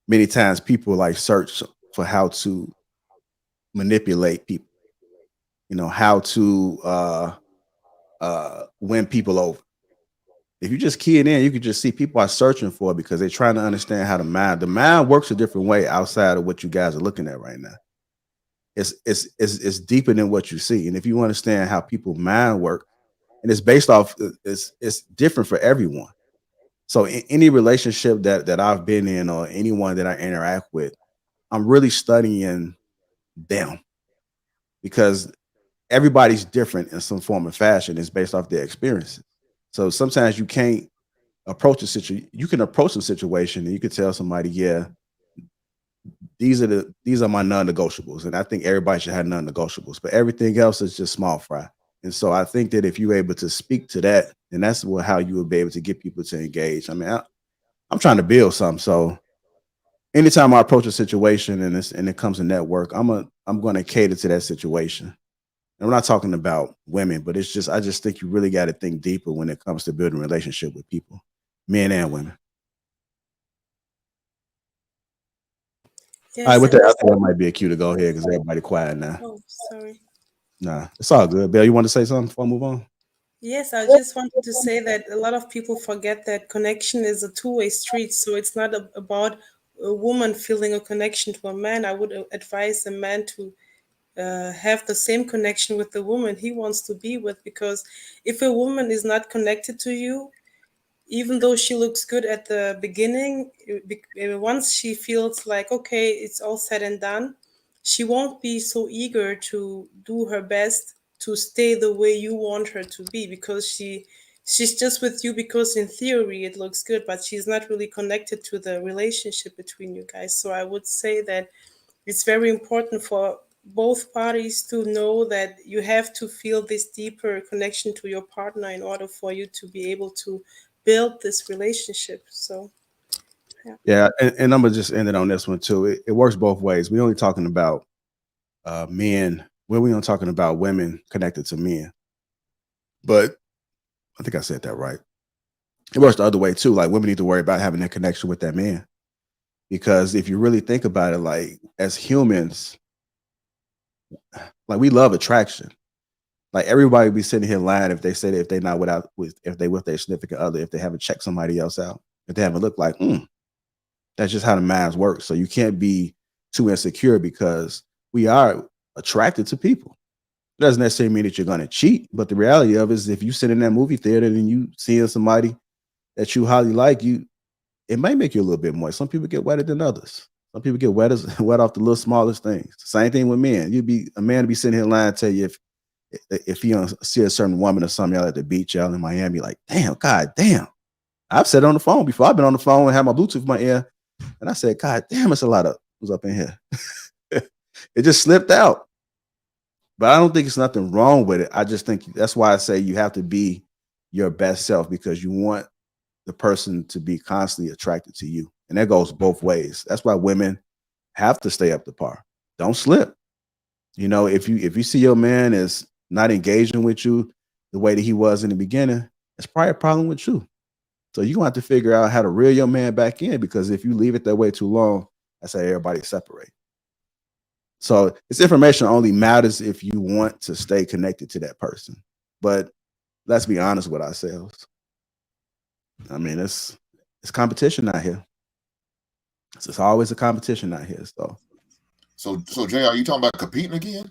many times people like search for how to manipulate people. You know, how to win people over. If you just key it in, you can just see people are searching for it because they're trying to understand how the mind works a different way outside of what you guys are looking at right now. It's deeper than what you see. And if you understand how people mind work, and it's based off, it's different for everyone. So in any relationship that I've been in or anyone that I interact with, I'm really studying them because everybody's different in some form of fashion. It's based off their experiences. So sometimes you can't approach a situation. You can approach a situation and you can tell somebody, yeah, these are my non-negotiables. And I think everybody should have non-negotiables, but everything else is just small fry. And so I think that if you're able to speak to that, then that's how you will be able to get people to engage. I mean, I'm trying to build something. So anytime I approach a situation and it comes to network, I'm going to cater to that situation. And we're not talking about women, but I just think you really got to think deeper when it comes to building a relationship with people, men and women. Yes, all right, with that, I think that might be a cue to go ahead because everybody quiet now. Oh, sorry. Nah, it's all good. Bill, you want to say something before I move on? Yes, I just wanted to say that a lot of people forget that connection is a two-way street. So it's not about a woman feeling a connection to a man. I would advise a man to have the same connection with the woman he wants to be with, because if a woman is not connected to you, even though she looks good at the beginning, once she feels like, okay, it's all said and done, she won't be so eager to do her best to stay the way you want her to be, because she's just with you because in theory it looks good, but she's not really connected to the relationship between you guys. So I would say that it's very important for both parties to know that you have to feel this deeper connection to your partner in order for you to be able to build this relationship. So yeah, and I'm gonna just end it on this one too. It works both ways. We're only talking about men. We're only talking about women connected to men, but I think I said that right. It works the other way too. Like, women need to worry about having that connection with that man, because if you really think about it, like, as humans, like, we love attraction. Like, everybody be sitting here lying if they say that if they're not if they with their significant other, if they haven't checked somebody else out, if they haven't looked like, that's just how the minds work. So you can't be too insecure because we are attracted to people. Doesn't necessarily mean that you're going to cheat, but the reality of it is if you sit in that movie theater and you seeing somebody that you highly like, it might make you a little bit more. Some people get wetter than others. Some people get wet off the little smallest things. Same thing with men. You'd be a man to be sitting here lying and tell you if you see a certain woman or something y'all at the beach, y'all in Miami, like, God damn. I've said on the phone before. I've been on the phone and had my Bluetooth in my ear, and I said, God damn, it's a lot of who's up in here. It just slipped out. But I don't think it's nothing wrong with it. I just think that's why I say you have to be your best self, because you want the person to be constantly attracted to you. And that goes both ways. That's why women have to stay up to par. Don't slip. You know, if you see your man is not engaging with you the way that he was in the beginning, it's probably a problem with you. So you're gonna have to figure out how to reel your man back in, because if you leave it that way too long, that's how everybody separate. So this information only matters if you want to stay connected to that person. But let's be honest with ourselves. I mean, it's competition out here. It's always a competition out here. So Jay, are you talking about competing again?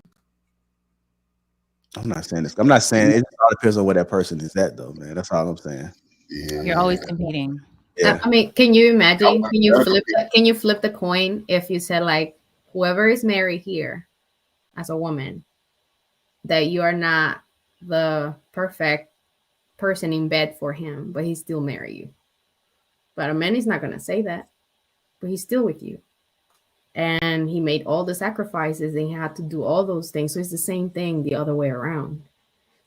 I'm not saying this. I'm not saying it all depends on where that person is at, though, man. That's all I'm saying. Yeah. You're always competing. Yeah. I mean, can you imagine? Can you flip the coin if you said, like, whoever is married here as a woman, that you are not the perfect person in bed for him, but he still marry you. But a man is not going to say that, but he's still with you. And he made all the sacrifices and he had to do all those things. So it's the same thing the other way around.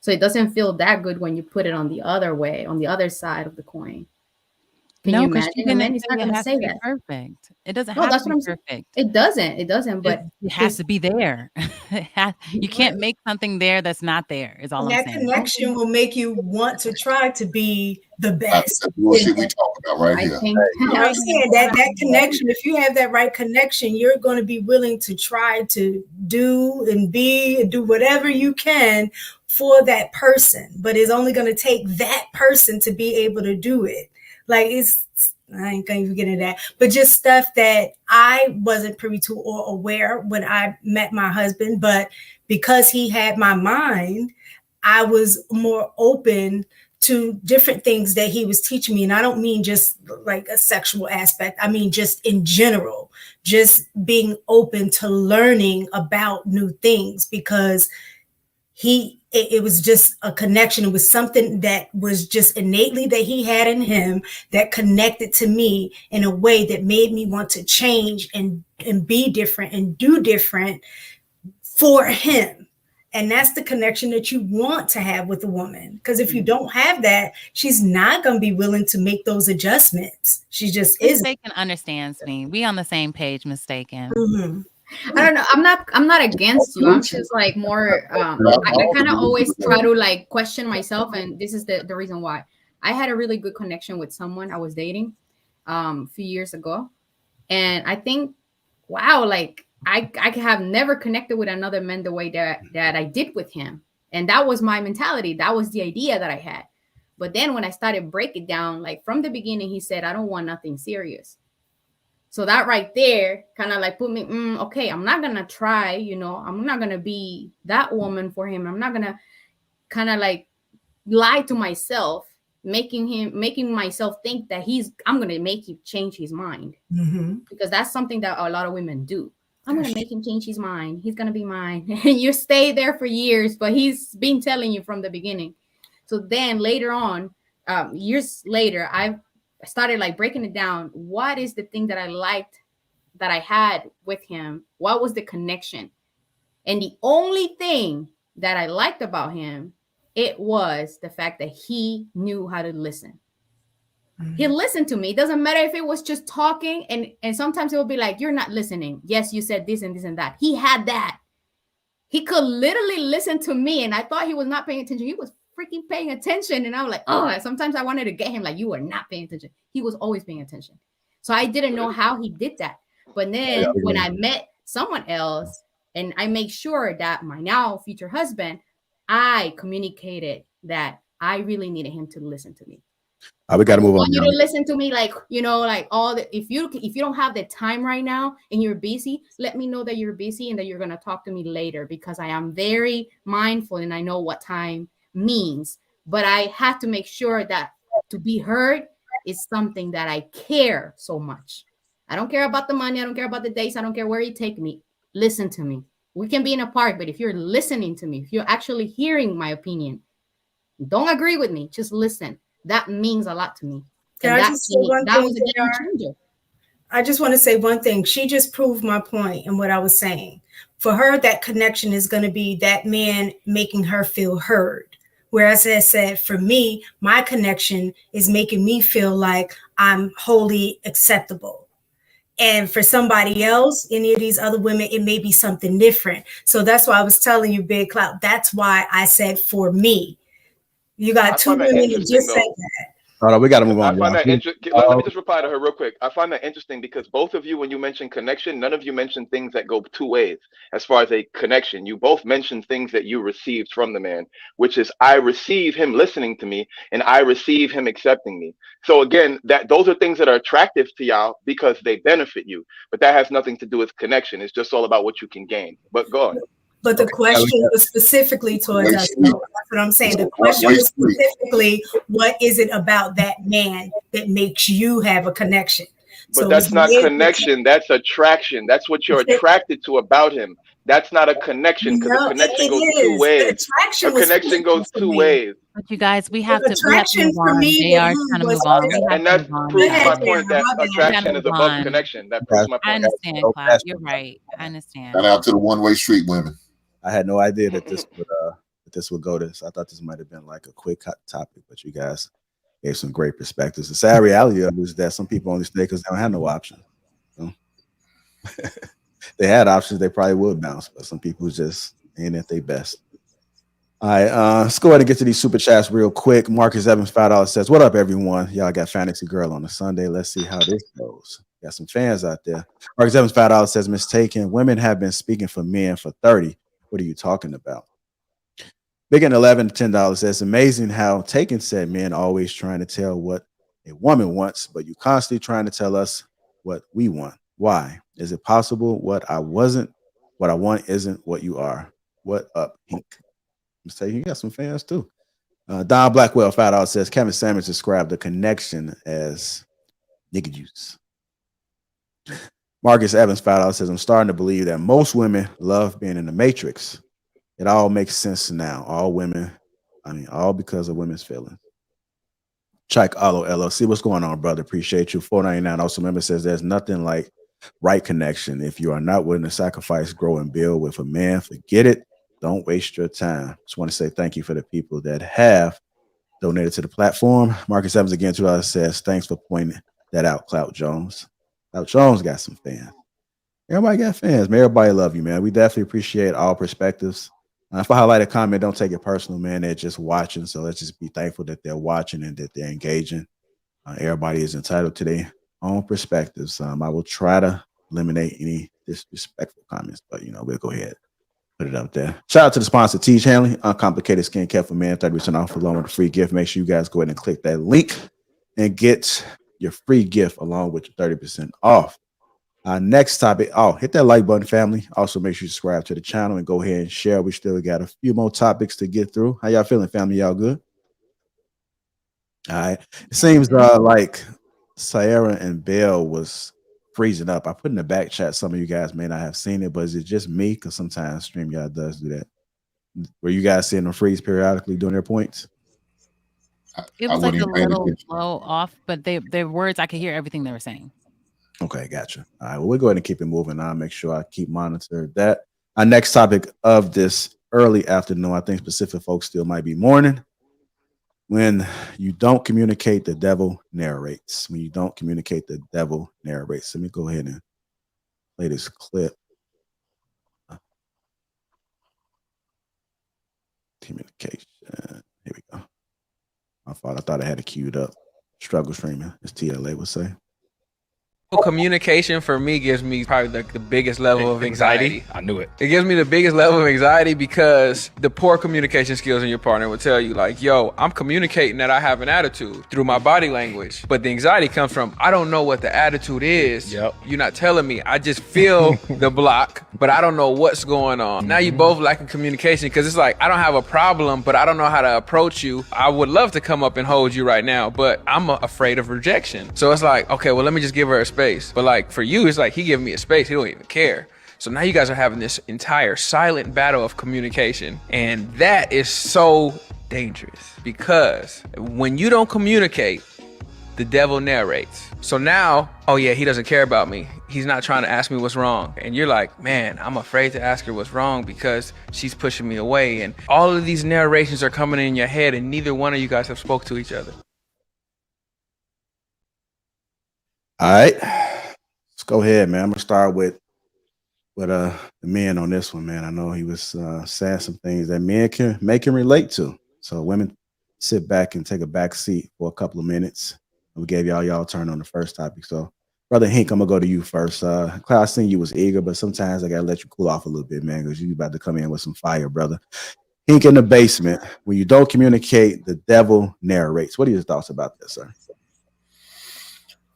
So it doesn't feel that good when you put it on the other way, on the other side of the coin. Can you imagine? A man is not going to say that. Perfect. It doesn't have to be perfect. It doesn't. But it has to be there. You can't make something there that's not there. Is all I'm saying. That connection will make you want to try to be the best. That's bullshit we talk about right here. I'm saying that connection. If you have that right connection, you're going to be willing to try to do and be and do whatever you can for that person. But it's only going to take that person to be able to do it. Like I ain't gonna even get into that, but just stuff that I wasn't privy to or aware when I met my husband. But because he had my mind, I was more open to different things that he was teaching me. And I don't mean just like a sexual aspect. I mean, just in general, just being open to learning about new things, because it was just a connection. It was something that was just innately that he had in him that connected to me in a way that made me want to change and be different and do different for him. And that's the connection that you want to have with a woman. Because if you don't have that, she's not going to be willing to make those adjustments. She just isn't. Mistaken understands me. We on the same page, Mistaken. Mm-hmm. I don't know. I'm not against you. I'm just like more. I kind of always try to like question myself, and this is the reason why. I had a really good connection with someone I was dating a few years ago, and I think, wow, like I have never connected with another man the way that I did with him, and that was my mentality. That was the idea that I had. But then when I started breaking down, like from the beginning, he said, "I don't want nothing serious." So that right there kind of like put me, okay, I'm not going to try, I'm not going to be that woman for him. I'm not going to kind of like lie to myself, making myself think that I'm going to make him change his mind. Mm-hmm. Because that's something that a lot of women do. I'm going to make him change his mind. He's going to be mine. And you stay there for years, but he's been telling you from the beginning. So then later on, years later, I started like breaking it down. What is the thing that I liked that I had with him? What was the connection? And the only thing that I liked about him, it was the fact that he knew how to listen. Mm-hmm. He listened to me. It doesn't matter if it was just talking, and sometimes it would be like, you're not listening. Yes, you said this and this and that. He had that. He could literally listen to me, and I thought he was not paying attention. He was freaking paying attention. And I was like, oh, sometimes I wanted to get him like, you are not paying attention. He was always paying attention. So I didn't know how he did that. But then when I met someone else and I made sure that my now future husband, I communicated that I really needed him to listen to me. We got to move on. I want you to listen to me, like, you know, like all the, if you don't have the time right now and you're busy, let me know that you're busy and that you're going to talk to me later, because I am very mindful and I know what time means. But I have to make sure that to be heard is something that I care so much. I don't care about the money. I don't care about the dates. I don't care where you take me. Listen to me. We can be in a park, but if you're listening to me, if you're actually hearing my opinion, don't agree with me, just listen. That means a lot to me. Can I just say one that thing, was a game changer. I just want to say one thing. She just proved my point in what I was saying. For her, that connection is going to be that man making her feel heard. Whereas I said, for me, my connection is making me feel like I'm wholly acceptable. And for somebody else, any of these other women, it may be something different. So that's why I was telling you, Big Clout. That's why I said for me. You got two women that just said that. Hold on, we got to move on. I find that interesting. Let me just reply to her real quick. I find that interesting because both of you, when you mention connection, none of you mentioned things that go two ways as far as a connection. You both mentioned things that you received from the man, which is I receive him listening to me and I receive him accepting me. So again, that those are things that are attractive to y'all because they benefit you, but that has nothing to do with connection. It's just all about what you can gain. But go on. But the question was specifically towards us. That's what I'm saying. The question was specifically, what is it about that man that makes you have a connection? But so that's not connection. That's attraction. That's what you're attracted to about him. That's not a connection because a connection goes two ways. A connection goes two ways. But you guys, we have to move on. They are trying to move on. And that proves my point that attraction is above connection. That proves my point. I understand, Cloud. You're right. I understand. Shout out to the one-way street women. I had no idea that this would go this. I thought this might have been like a quick topic, but you guys gave some great perspectives. The sad reality of it is that some people only stay because they don't have no option. So, they had options, they probably would bounce, but some people just ain't at their best. All right, let's go ahead and get to these super chats real quick. Marcus Evans, $5 says, "What up, everyone? Y'all got Fantasy Girl on a Sunday. Let's see how this goes." Got some fans out there. Marcus Evans, $5 says, "Mistaken. Women have been speaking for men for 30. What are you talking about?" Big and 11, $10 says, "Amazing how Taken said men always trying to tell what a woman wants, but you constantly trying to tell us what we want. Why? Is it possible what I want isn't what you are? What up, Pink?" Say you got some fans too. Don Blackwell, $5 says, "Kevin Samuels described the connection as nigga juice." Marcus Evans, $5 says, "I'm starting to believe that most women love being in the Matrix. It all makes sense now. All because of women's feelings." Chike Alo LLC, what's going on, brother? Appreciate you. $4.99. Also, member says, "There's nothing like right connection. If you are not willing to sacrifice, grow, and build with a man, forget it. Don't waste your time." Just want to say thank you for the people that have donated to the platform. Marcus Evans again, $2 says, "Thanks for pointing that out, Clout Jones." Clout Jones got some fans. Everybody got fans, man. Everybody love you, man. We definitely appreciate all perspectives. If I highlight a comment, don't take it personal, man. They're just watching, so let's just be thankful that they're watching and that they're engaging. Everybody is entitled to their own perspectives. I will try to eliminate any disrespectful comments, but we'll go ahead. Put it up there. Shout out to the sponsor, Teach Hanley, uncomplicated skincare for men, 30% off along with a free gift. Make sure you guys go ahead and click that link and get your free gift along with your 30% off. Next topic. Hit that like button, family. Also, make sure you subscribe to the channel and go ahead and share. We still got a few more topics to get through. How y'all feeling, family? Y'all good? All right. It seems like Sierra and Belle was freezing up. I put in the back chat. Some of you guys may not have seen it, but is it just me? Because sometimes StreamYard does do that. Were you guys seeing them freeze periodically during their points? It was like a little low off, but their words, I could hear everything they were saying. Okay, gotcha. All right, well, we'll go ahead and keep it moving. I'll make sure I keep monitoring that. Our next topic of this early afternoon, I think specific folks still might be morning. When you don't communicate, the devil narrates. When you don't communicate, the devil narrates. Let me go ahead and play this clip. Communication. Here we go. My fault. I thought I had it queued up. Struggle streaming, as TLA would say. Communication for me gives me probably like the biggest level of anxiety. I knew it. It gives me the biggest level of anxiety because the poor communication skills in your partner will tell you like, yo, I'm communicating that I have an attitude through my body language. But the anxiety comes from, I don't know what the attitude is. Yep. You're not telling me. I just feel the block, but I don't know what's going on. Now you both lacking communication because it's like, I don't have a problem, but I don't know how to approach you. I would love to come up and hold you right now, but I'm afraid of rejection. So it's like, okay, well, let me just give her a space. But like for you, it's like he giving me a space. He don't even care. So now you guys are having this entire silent battle of communication. And that is so dangerous because when you don't communicate, the devil narrates. So now, oh yeah, he doesn't care about me. He's not trying to ask me what's wrong. And you're like, man, I'm afraid to ask her what's wrong because she's pushing me away. And all of these narrations are coming in your head and neither one of you guys have spoke to each other. All right, let's go ahead, man. I'm gonna start with the men on this one, man. I know he was saying some things that men can relate to. So women, sit back and take a back seat for a couple of minutes. We gave y'all turn on the first topic. So, Brother Hink, I'm gonna go to you first. Cloud, I seen you was eager, but sometimes I gotta let you cool off a little bit, man, because you about to come in with some fire, brother. Hink in the basement. When you don't communicate, the devil narrates. What are your thoughts about this, sir?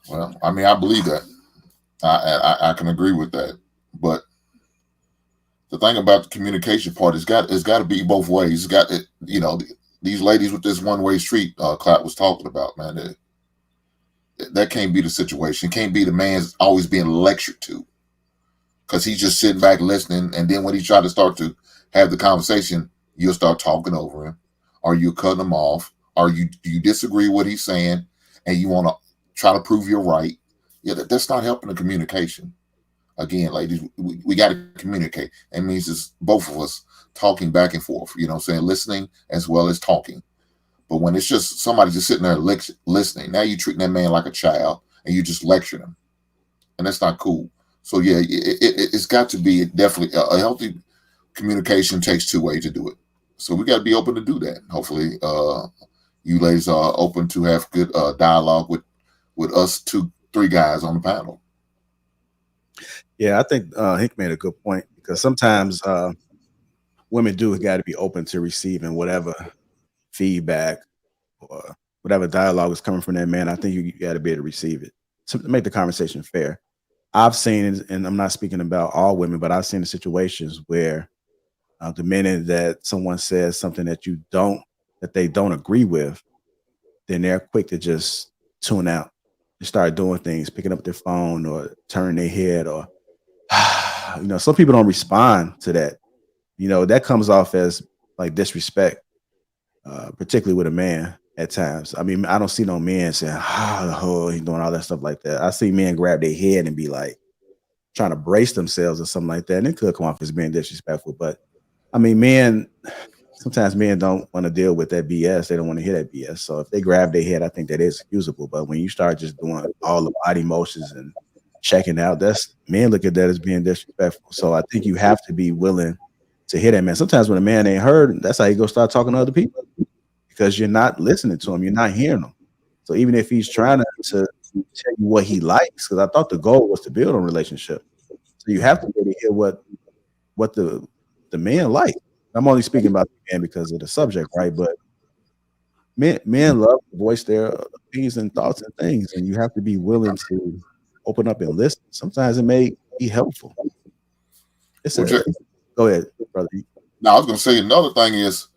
Well, I mean, I believe that. I can agree with that. But the thing about the communication part is got to be both ways. It's got it, you know, these ladies with this one-way street Cloud was talking about, man. That can't be the situation. It can't be the man's always being lectured to because he's just sitting back listening. And then when he tried to start to have the conversation, you'll start talking over him or you cut him off or you disagree with what he's saying and you want to try to prove you're right. Yeah, that's not helping the communication. Again, ladies, we got to communicate. It means it's both of us talking back and forth, you know what I'm saying? Listening as well as talking. But when it's just somebody just sitting there listening, now you're treating that man like a child and you just lecturing him. And that's not cool. So, yeah, it's got to be definitely a healthy communication takes two ways to do it. So we got to be open to do that. Hopefully, you ladies are open to have good dialogue with us 2-3 guys on the panel. Yeah, I think Hink made a good point because sometimes women do got to be open to receiving whatever feedback or whatever dialogue is coming from that man. I think you got to be able to receive it to make the conversation fair. I've seen, and I'm not speaking about all women, but I've seen the situations where the minute that someone says something that they don't agree with, then they're quick to just tune out and start doing things, picking up their phone or turning their head or, you know, some people don't respond to that. You know, that comes off as like disrespect, particularly with a man at times. I mean, I don't see no men saying, oh, he's doing all that stuff like that. I see men grab their head and be like trying to brace themselves or something like that. And it could come off as being disrespectful. But I mean, sometimes men don't want to deal with that BS. They don't want to hear that BS. So if they grab their head, I think that is excusable. But when you start just doing all the body motions and checking out, that's men look at that as being disrespectful. So I think you have to be willing to hear that man. Sometimes when a man ain't heard, that's how he go start talking to other people because you're not listening to him. You're not hearing him. So even if he's trying to tell you what he likes, because I thought the goal was to build a relationship. So you have to really hear what the man like. I'm only speaking about the man because of the subject, right? But men love to voice their opinions and thoughts and things, and you have to be willing to open up and listen. Sometimes it may be helpful. Go ahead, brother. Now, I was going to say another thing is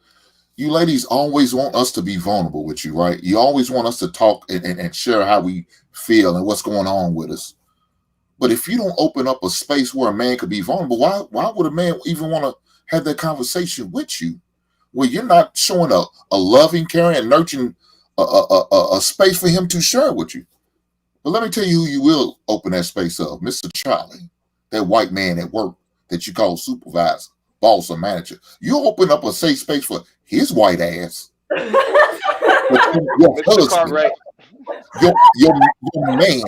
you ladies always want us to be vulnerable with you, right? You always want us to talk and share how we feel and what's going on with us. But if you don't open up a space where a man could be vulnerable, why would a man even want to have that conversation with you? Well, you're not showing a loving, caring, and nurturing a space for him to share with you. But let me tell you who you will open that space of, Mr. Charlie, that white man at work that you call supervisor, boss, or manager. You open up a safe space for his white ass. Your husband, your man,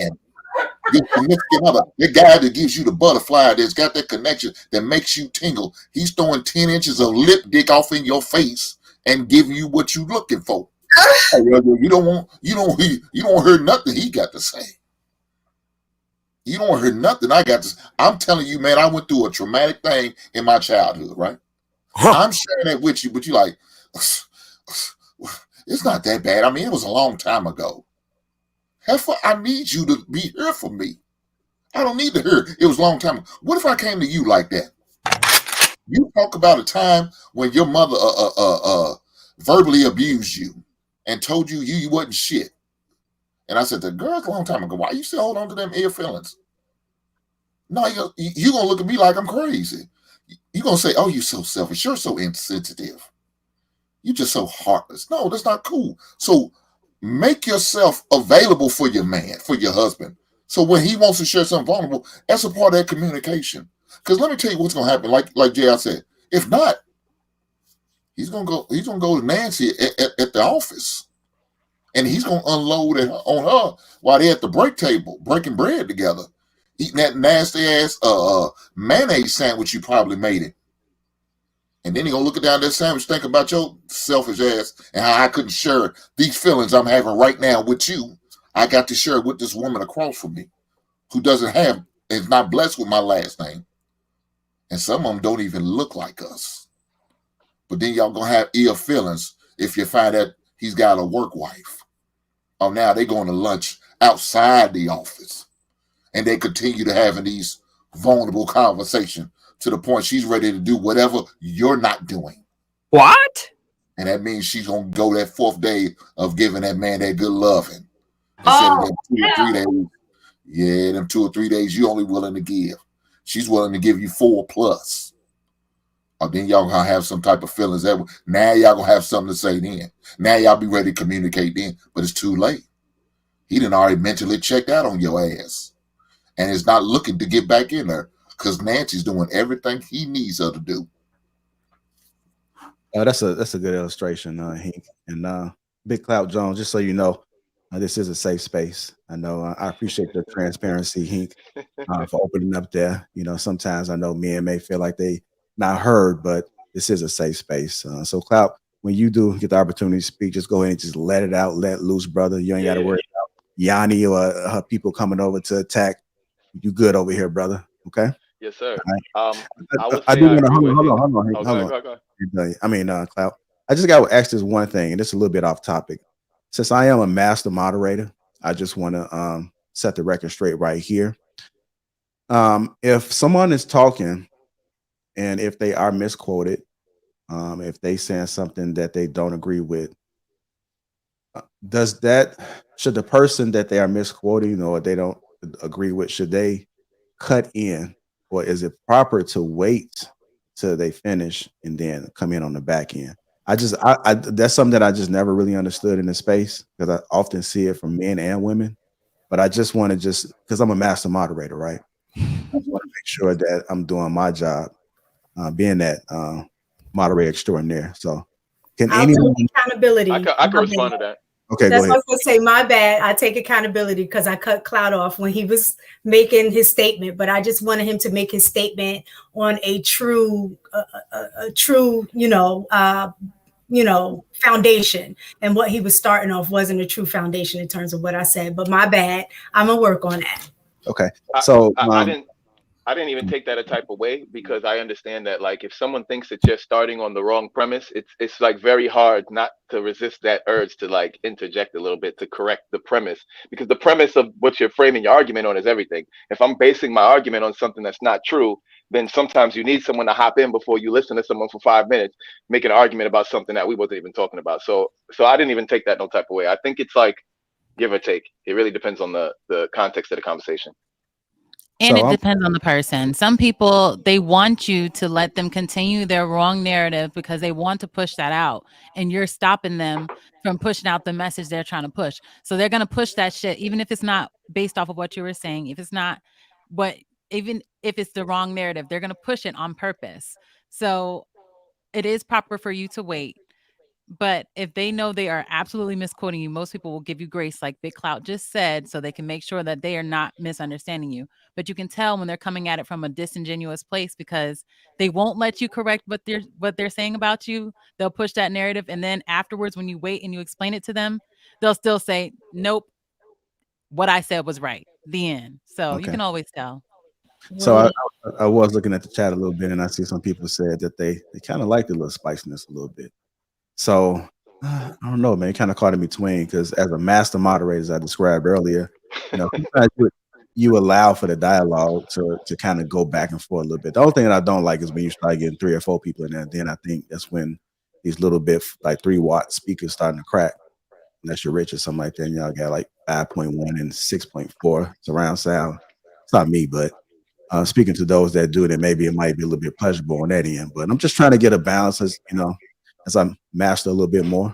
your significant other, the guy that gives you the butterfly, that's got that connection that makes you tingle. He's throwing 10 inches of lip dick off in your face and giving you what you're looking for. You don't hear nothing he got to say. You don't hear nothing. I got this. I'm telling you, man, I went through a traumatic thing in my childhood, right? I'm sharing that with you, but you like, it's not that bad. I mean, it was a long time ago. Heifer, I need you to be here for me. I don't need to hear it was a long time ago. What if I came to you like that? You talk about a time when your mother verbally abused you and told you you wasn't shit. And I said, the girl's a long time ago. Why you still hold on to them ill feelings? No, you're going to look at me like I'm crazy. You're going to say, oh, you're so selfish. You're so insensitive. You're just so heartless. No, that's not cool. So make yourself available for your man, for your husband. So when he wants to share something vulnerable, that's a part of that communication. Because let me tell you what's going to happen. Like Jay said, if not, he's going to go to Nancy at the office. And he's going to unload on her while they're at the break table, breaking bread together, eating that nasty ass mayonnaise sandwich you probably made it. And then he's going to look down that sandwich, think about your selfish ass and how I couldn't share these feelings I'm having right now with you. I got to share it with this woman across from me who is not blessed with my last name. And some of them don't even look like us. But then y'all going to have ill feelings if you find that he's got a work wife. Oh, now they're going to lunch outside the office. And they continue to having these vulnerable conversations to the point she's ready to do whatever you're not doing. What? And that means she's going to go that 4th day of giving that man that good loving. Instead of them 2 or 3 days. Yeah, them 2 or 3 days you only willing to give. She's willing to give you 4+. Or then y'all going to have some type of feelings. Now y'all going to have something to say then. Now y'all be ready to communicate then. But it's too late. He done already mentally checked out on your ass. And is not looking to get back in there because Nancy's doing everything he needs her to do. That's a good illustration, Hank. And Big Cloud Jones, just so you know, this is a safe space. I know I appreciate the transparency, Hank, for opening up there. You know, sometimes I know men may feel like they not heard, but this is a safe space. So, Cloud, when you do get the opportunity to speak, just go ahead and just let it out, let loose, brother. You ain't got to worry about Yanni or her people coming over to attack. You good over here, brother? Okay. Yes, sir. Right. I do want to hold on. I mean, Cloud, I just got to ask this one thing, and it's a little bit off topic. Since I am a master moderator, I just want to set the record straight right here. If someone is talking and if they are misquoted, if they saying something that they don't agree with, should the person that they are misquoting or they don't agree with, should they cut in, or is it proper to wait till they finish and then come in on the back end? That's something that I just never really understood in the space, because I often see it from men and women. But I just want to because I'm a master moderator, right? I just want to make sure that I'm doing my job, being that moderator extraordinaire. So can anyone take accountability? I can respond to that. Okay, that's go ahead. what I was going to say. My bad. I take accountability because I cut Cloud off when he was making his statement, but I just wanted him to make his statement on a true, foundation. And what he was starting off wasn't a true foundation in terms of what I said. But my bad. I'm gonna work on that. Okay. So I didn't even take that a type of way, because I understand that, like, if someone thinks that you're starting on the wrong premise, it's like very hard not to resist that urge to like interject a little bit to correct the premise, because the premise of what you're framing your argument on is everything. If I'm basing my argument on something that's not true, then sometimes you need someone to hop in before you listen to someone for 5 minutes, make an argument about something that we wasn't even talking about. So I didn't even take that no type of way. I think it's like give or take. It really depends on the context of the conversation. And it depends on the person. Some people, they want you to let them continue their wrong narrative because they want to push that out. And you're stopping them from pushing out the message they're trying to push. So they're going to push that shit, even if it's not based off of what you were saying. If it's not even if it's the wrong narrative, they're going to push it on purpose. So it is proper for you to wait. But if they know they are absolutely misquoting you, most people will give you grace, like Big Clout just said, so they can make sure that they are not misunderstanding you. But you can tell when they're coming at it from a disingenuous place, because they won't let you correct what they're saying about you. They'll push that narrative, and then afterwards, when you wait and you explain it to them, they'll still say, "Nope, what I said was right." The end. So you Okay. can always tell. So I was looking at the chat a little bit, and I see some people said that they kind of like the little spiciness a little bit. So I don't know, man. It kind of caught in between because as a master moderator, as I described earlier, sometimes you allow for the dialogue to kind of go back and forth a little bit. The only thing that I don't like is when you start getting 3 or 4 people in there. Then I think that's when these little bit like 3-watt speakers starting to crack. Unless you're rich or something like that, and y'all got like 5.1 and 6.4 surround sound. It's not me, but speaking to those that do it, maybe it might be a little bit pleasurable on that end. But I'm just trying to get a balance as I master a little bit more.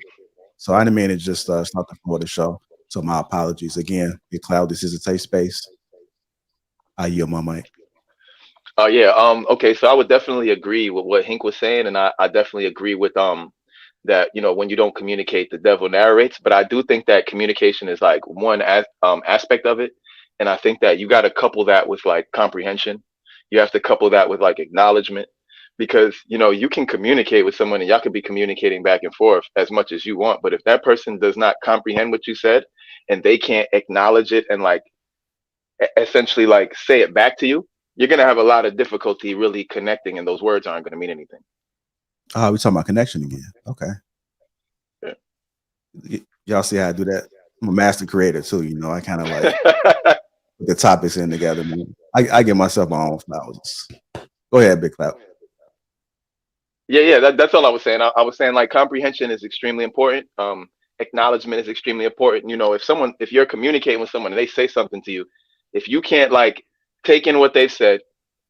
So I didn't mean to just start for the show. So my apologies again. Big Cloud, this is a safe space. I yield my mic. Okay, so I would definitely agree with what Hink was saying, and I definitely agree with that when you don't communicate, the devil narrates. But I do think that communication is like one aspect of it, and I think that you got to couple that with like comprehension. You have to couple that with like acknowledgement, because you can communicate with someone and y'all could be communicating back and forth as much as you want, but if that person does not comprehend what you said and they can't acknowledge it and like essentially like say it back to you, you're gonna have a lot of difficulty really connecting, and those words aren't gonna mean anything. We're talking about connection again. Okay. Yeah. Y'all see how I do that? I'm a master creator too. I kind of like put the topics in together. Man. I give myself my own flowers. Go ahead, Big Cloud. Yeah. That's all I was saying. I was saying like comprehension is extremely important. Acknowledgement is extremely important. If you're communicating with someone and they say something to you, if you can't like take in what they've said,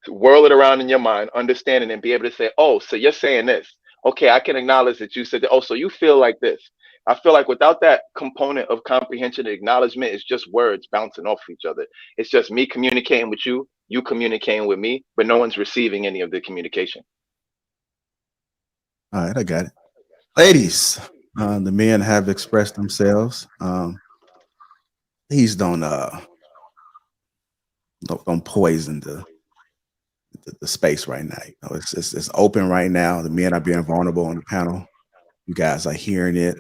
whirl it around in your mind, understand it, and be able to say, oh, so you're saying this. Okay, I can acknowledge that you said that. Oh, so you feel like this. I feel like without that component of comprehension and acknowledgement, it's just words bouncing off each other. It's just me communicating with you, you communicating with me, but no one's receiving any of the communication. All right, I got it. Ladies, the men have expressed themselves. Please don't poison the space right now. It's open right now. The men are being vulnerable on the panel. You guys are hearing it.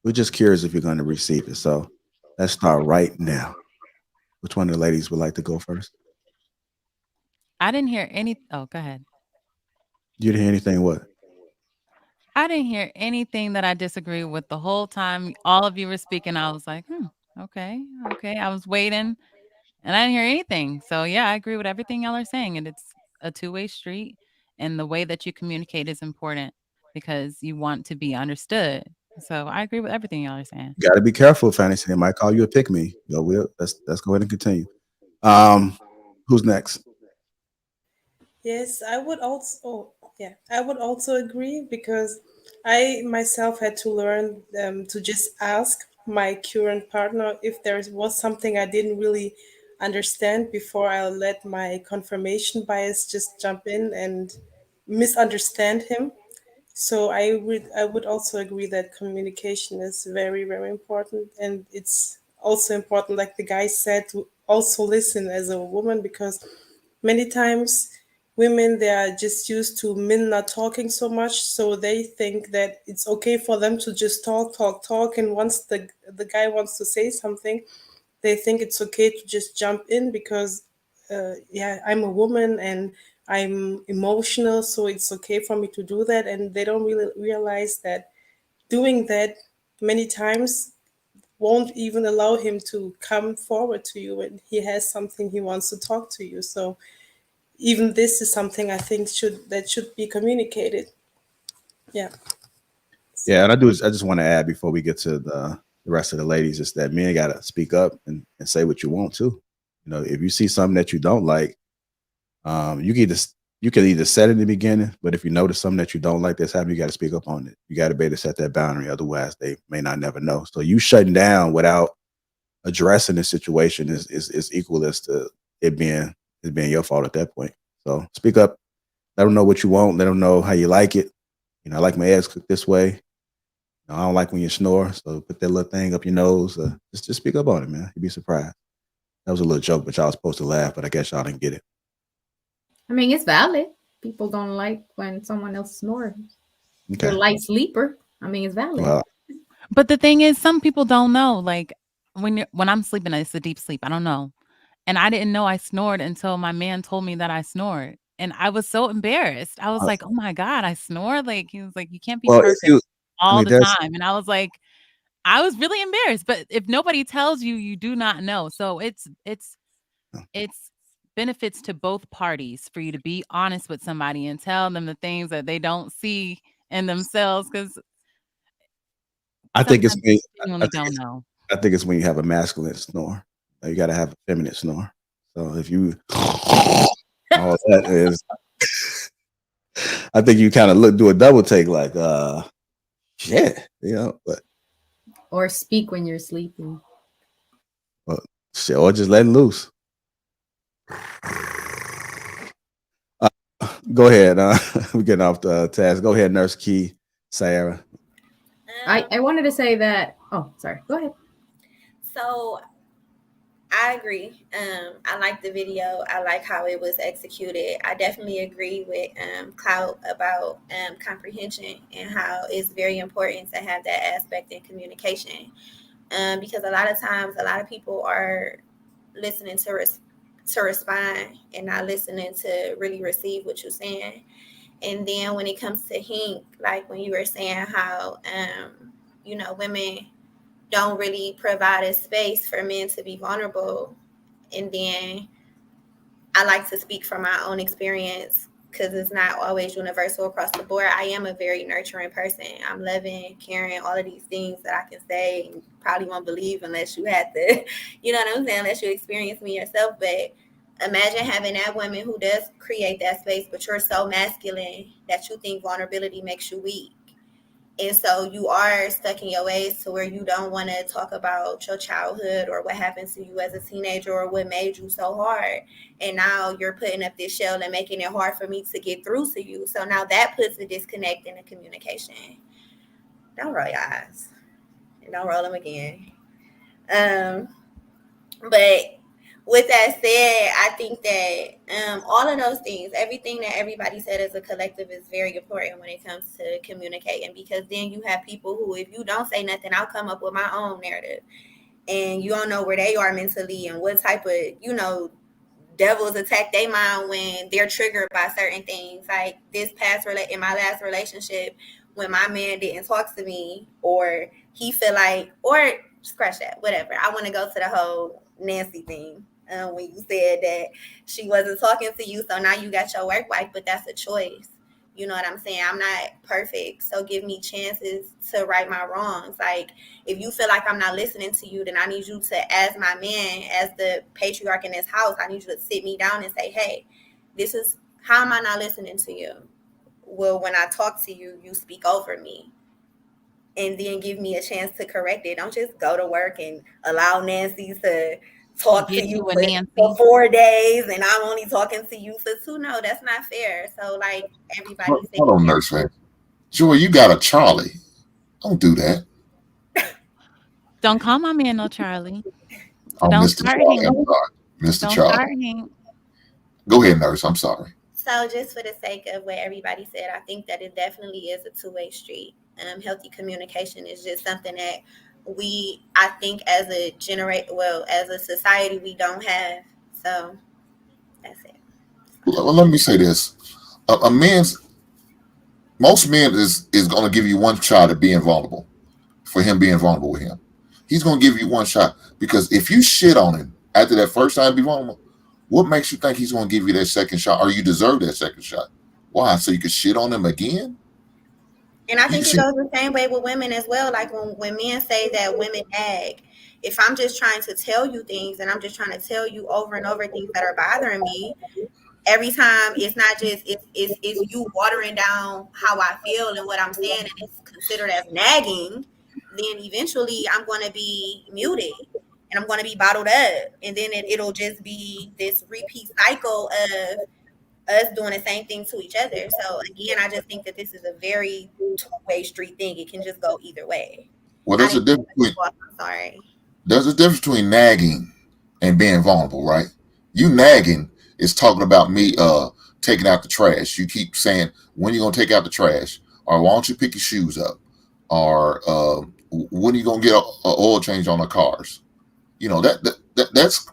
We're just curious if you're going to receive it. So let's start right now. Which one of the ladies would like to go first? I didn't hear any. Oh, go ahead. You didn't hear anything? What? I didn't hear anything that I disagree with the whole time. All of you were speaking. I was like, okay. I was waiting, and I didn't hear anything. So yeah, I agree with everything y'all are saying, and it's a two-way street. And the way that you communicate is important because you want to be understood. So I agree with everything y'all are saying. You got to be careful, Fantasy. They might call you a pick-me. Let's go ahead and continue. Who's next? Yes, I would also. I would also agree because I myself had to learn to just ask my current partner if there was something I didn't really understand before I let my confirmation bias just jump in and misunderstand him. So I would also agree that communication is very, very important, and it's also important, like the guy said, to also listen as a woman, because many times women, they are just used to men not talking so much, so they think that it's okay for them to just talk, and once the guy wants to say something, they think it's okay to just jump in because I'm a woman and I'm emotional, so it's okay for me to do that. And they don't really realize that doing that many times won't even allow him to come forward to you when he has something he wants to talk to you. So even this is something I think should be communicated. Yeah. Yeah, and I just want to add before we get to the rest of the ladies is that men got to speak up and say what you want too. If you see something that you don't like, you can either set it in the beginning, but if you notice something that you don't like that's happening, you got to speak up on it. You got to be able to set that boundary. Otherwise, they may not never know. So you shutting down without addressing the situation is equal as to it being your fault at that point. So speak up. Let them know what you want. Let them know how you like it. I like my eggs cooked this way. I don't like when you snore, so put that little thing up your nose. Just speak up on it, man. You'd be surprised. That was a little joke, but y'all was supposed to laugh, but I guess y'all didn't get it. I mean, it's valid. People don't like when someone else snores. Okay. You're a light sleeper. I mean, it's valid. But the thing is, some people don't know. Like, when I'm sleeping, it's a deep sleep. I don't know. And I didn't know I snored until my man told me that I snored. And I was so embarrassed. I was like, "Oh my God, I snore?" Like, he was like, "You can't be Well, if perfect you, I all mean, the there's time." And I was like, I was really embarrassed. But if nobody tells you, you do not know. So it's benefits to both parties for you to be honest with somebody and tell them the things that they don't see in themselves, because I think it's sometimes when, you genuinely don't know. I think it's when you have a masculine snore. You got to have a feminine snore. So if you all that is, I think you kind of do a double take, like shit, but Or speak when you're sleeping. well, shit, or just letting loose. Go ahead. We're getting off the task. Go ahead, Nurse Key, Sarah. I wanted to say that. Oh, sorry. Go ahead. So I agree. I like the video. I like how it was executed. I definitely agree with Cloud about comprehension and how it's very important to have that aspect in communication. Because a lot of times, a lot of people are listening to respond and not listening to really receive what you're saying. And then when it comes to Hink, like when you were saying how women don't really provide a space for men to be vulnerable. And then I like to speak from my own experience because it's not always universal across the board. I am a very nurturing person. I'm loving, caring, all of these things that I can say and probably won't believe unless you had to, you know what I'm saying, unless you experience me yourself. But imagine having that woman who does create that space, but you're so masculine that you think vulnerability makes you weak. And so you are stuck in your ways to where you don't want to talk about your childhood or what happened to you as a teenager or what made you so hard. And now you're putting up this shell and making it hard for me to get through to you. So now that puts a disconnect in the communication. Don't roll your eyes. And don't roll them again. But with that said, I think that all of those things, everything that everybody said as a collective is very important when it comes to communicating, because then you have people who, if you don't say nothing, I'll come up with my own narrative. And you don't know where they are mentally and what type of, devils attack their mind when they're triggered by certain things. Like in my last relationship, when my man didn't talk to me, or he feel like, or scratch that, whatever. I want to go to the whole Nancy thing. When you said that she wasn't talking to you, so now you got your work wife, but that's a choice. You know what I'm saying? I'm not perfect, so give me chances to right my wrongs. Like, if you feel like I'm not listening to you, then I need you to, as my man, as the patriarch in this house, I need you to sit me down and say, hey, this is, how am I not listening to you? Well, when I talk to you, you speak over me. And then give me a chance to correct it. Don't just go to work and allow Nancy to talk to you for 4 days and I'm only talking to you for 2. No, that's not fair. So like everybody said, hold on, Nurse man. Joy, you got a Charlie. Don't do that. Don't call my man no Charlie. Oh, don't Mr. Charlie. I'm sorry. Mr. Charlie. Go ahead, Nurse. I'm sorry. So just for the sake of what everybody said, I think that it definitely is a two-way street. Healthy communication is just something that I think as a society, we don't have. So that's it. Well, let me say this. Most men is going to give you one shot at being vulnerable, for him being vulnerable with him. He's going to give you one shot, because if you shit on him after that first time be vulnerable, what makes you think he's going to give you that second shot, or you deserve that second shot? Why? So you can shit on him again? And I think it goes the same way with women as well. Like when men say that women nag, if I'm just trying to tell you things and I'm just trying to tell you over and over things that are bothering me, every time it's not just it's you watering down how I feel and what I'm saying, and it's considered as nagging, then eventually I'm going to be muted and I'm going to be bottled up, and then it'll just be this repeat cycle of us doing the same thing to each other. So again, I just think that this is a very two-way street thing. It can just go either way. Well, there's a difference between nagging and being vulnerable, right? You nagging is talking about me taking out the trash. You keep saying, when are you going to take out the trash? Or why don't you pick your shoes up? Or when are you going to get an oil change on the cars? That's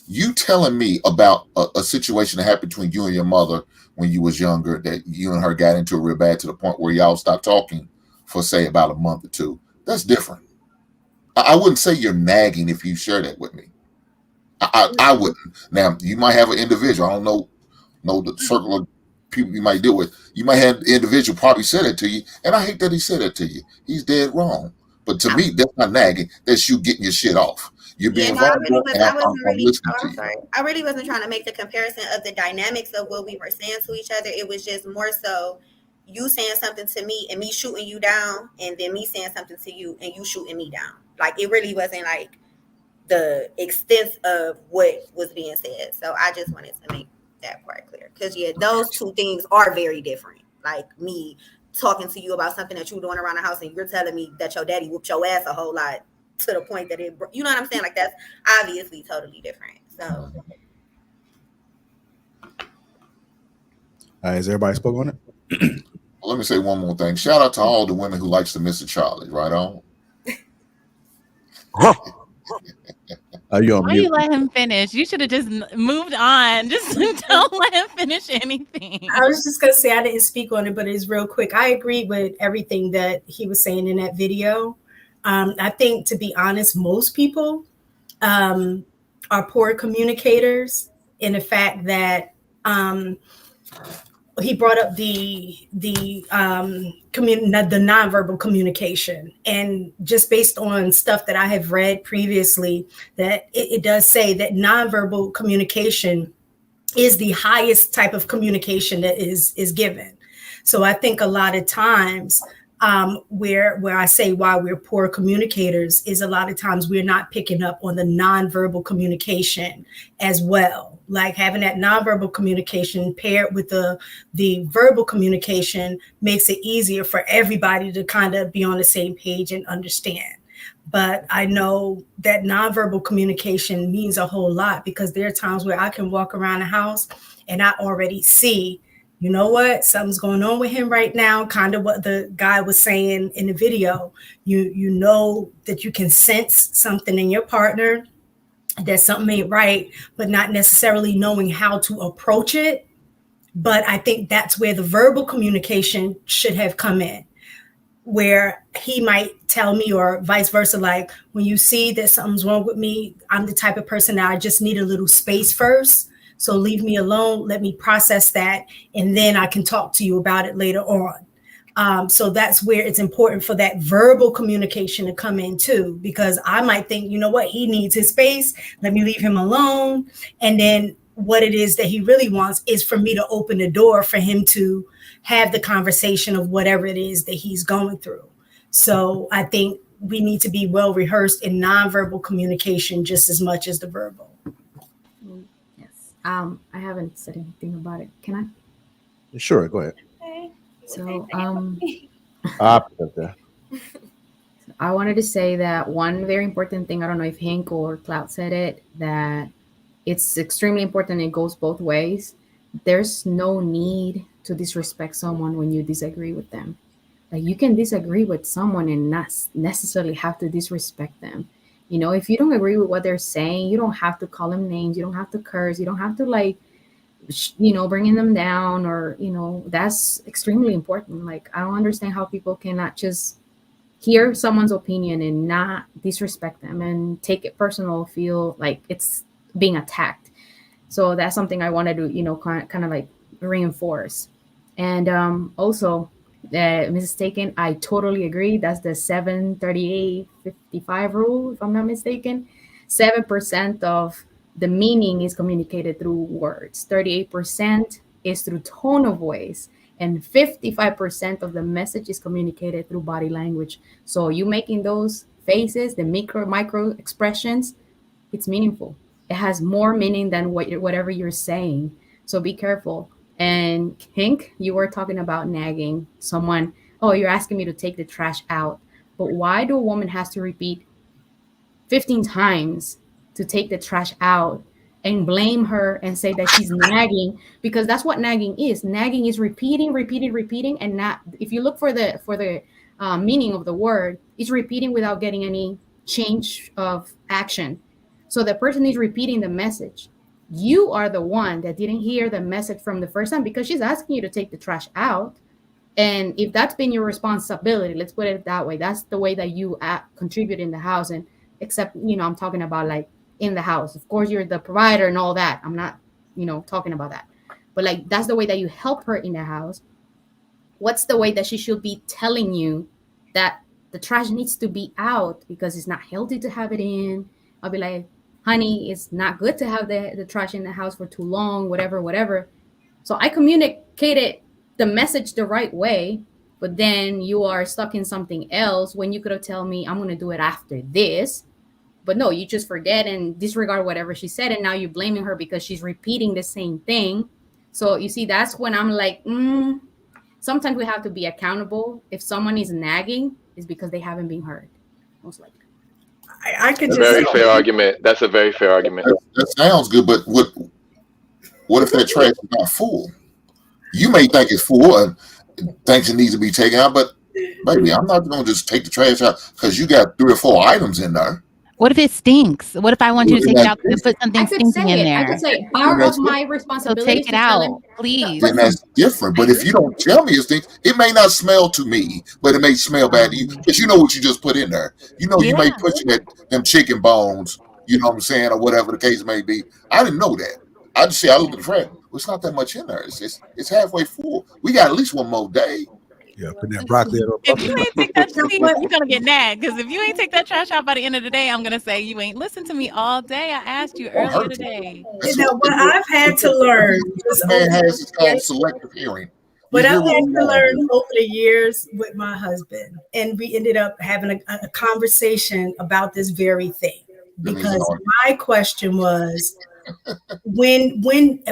you telling me about a situation that happened between you and your mother when you was younger, that you and her got into it real bad to the point where y'all stopped talking for, say, about a month or two. That's different. I wouldn't say you're nagging if you share that with me. I wouldn't. Now, you might have an individual. I don't know the circle of people you might deal with. You might have an individual probably said it to you, and I hate that he said it to you. He's dead wrong. But to me, that's not nagging. That's you getting your shit off. You're being vulnerable, and I'm listening to you. I really wasn't trying to make the comparison of the dynamics of what we were saying to each other. It was just more so you saying something to me and me shooting you down, and then me saying something to you and you shooting me down. Like, it really wasn't like the extent of what was being said. So I just wanted to make that part clear. Because, yeah, those two things are very different. Like, me talking to you about something that you're doing around the house and you're telling me that your daddy whooped your ass a whole lot to the point that it, you know what I'm saying? Like, that's obviously totally different. So. All right, has everybody spoke on it? Well, let me say one more thing. Shout out to all the women who likes to Mr. Charlie. Right on. Why you let him finish? You should have just moved on. Just don't let him finish anything. I was just gonna say I didn't speak on it, but it's real quick. I agree with everything that he was saying in that video. I think, to be honest, most people are poor communicators in the fact that he brought up the nonverbal communication, and just based on stuff that I have read previously, that it does say that nonverbal communication is the highest type of communication that is given. So I think a lot of times where I say why we're poor communicators is a lot of times we're not picking up on the nonverbal communication as well. Like, having that nonverbal communication paired with the verbal communication makes it easier for everybody to kind of be on the same page and understand. But I know that nonverbal communication means a whole lot, because there are times where I can walk around the house and I already see, you know what, something's going on with him right now. Kind of what the guy was saying in the video. You know that you can sense something in your partner, that something ain't right, but not necessarily knowing how to approach it. But I think that's where the verbal communication should have come in, where he might tell me, or vice versa, like, when you see that something's wrong with me, I'm the type of person that I just need a little space first. So leave me alone, let me process that, and then I can talk to you about it later on. So that's where it's important for that verbal communication to come in too, because I might think, you know what, he needs his space, let me leave him alone. And then what it is that he really wants is for me to open the door for him to have the conversation of whatever it is that he's going through. So I think we need to be well rehearsed in nonverbal communication just as much as the verbal. Yes. I haven't said anything about it. Can I? Sure, go ahead. So I I wanted to say that one very important thing, I don't know if Hank or Cloud said it, that it's extremely important. It goes both ways. There's no need to disrespect someone when you disagree with them. Like, you can disagree with someone and not necessarily have to disrespect them. You know, if you don't agree with what they're saying, you don't have to call them names. You don't have to curse. You don't have to, like, bringing them down, or, that's extremely important. Like, I don't understand how people cannot just hear someone's opinion and not disrespect them and take it personal, feel like it's being attacked. So that's something I wanted to, kind of like reinforce. And also, Mrs. Taken, I totally agree. That's the 738-55 rule, if I'm not mistaken. 7% of the meaning is communicated through words. 38% is through tone of voice. And 55% of the message is communicated through body language. So you making those faces, the micro expressions, it's meaningful. It has more meaning than whatever you're saying. So be careful. And Hank, you were talking about nagging someone. Oh, you're asking me to take the trash out. But why do a woman has to repeat 15 times to take the trash out and blame her and say that she's nagging? Because that's what nagging is. Nagging is repeating, and not, if you look for the meaning of the word, it's repeating without getting any change of action. So the person is repeating the message. You are the one that didn't hear the message from the first time because she's asking you to take the trash out. And if that's been your responsibility, let's put it that way, that's the way that you contribute in the house. And except, I'm talking about like in the house. Of course, you're the provider and all that. I'm not, talking about that. But like, that's the way that you help her in the house. What's the way that she should be telling you that the trash needs to be out because it's not healthy to have it in? I'll be like, honey, it's not good to have the trash in the house for too long, whatever. So I communicated the message the right way, but then you are stuck in something else when you could have told me I'm going to do it after this. But no, you just forget and disregard whatever she said. And now you're blaming her because she's repeating the same thing. So you see, that's when I'm like, sometimes we have to be accountable. If someone is nagging, it's because they haven't been heard. Most likely. I could just very fair argument. That's a very fair argument. That sounds good, but what if that trash is not full? You may think it's full and thinks it needs to be taken out, but baby, I'm not going to just take the trash out because you got 3 or 4 items in there. What if it stinks? What if I want you to take it out and put something stinking in there? I could say part of my responsibility. So take it out, please. And that's different. But if you don't tell me it stinks, it may not smell to me, but it may smell bad to you because you know what you just put in there. You may put them chicken bones, you know what I'm saying, or whatever the case may be. I didn't know that. I just say I looked at the friend. Well, it's not that much in there. It's halfway full. We got at least one more day. Yeah, put that broccoli in. If you ain't take that trash, you're gonna get nagged. Because if you ain't take that trash out by the end of the day, I'm gonna say you ain't listened to me all day. I asked you earlier today. What I've had to learn, it's called selective hearing. What I've had to learn over the years with my husband, and we ended up having a conversation about this very thing. Because my question was, at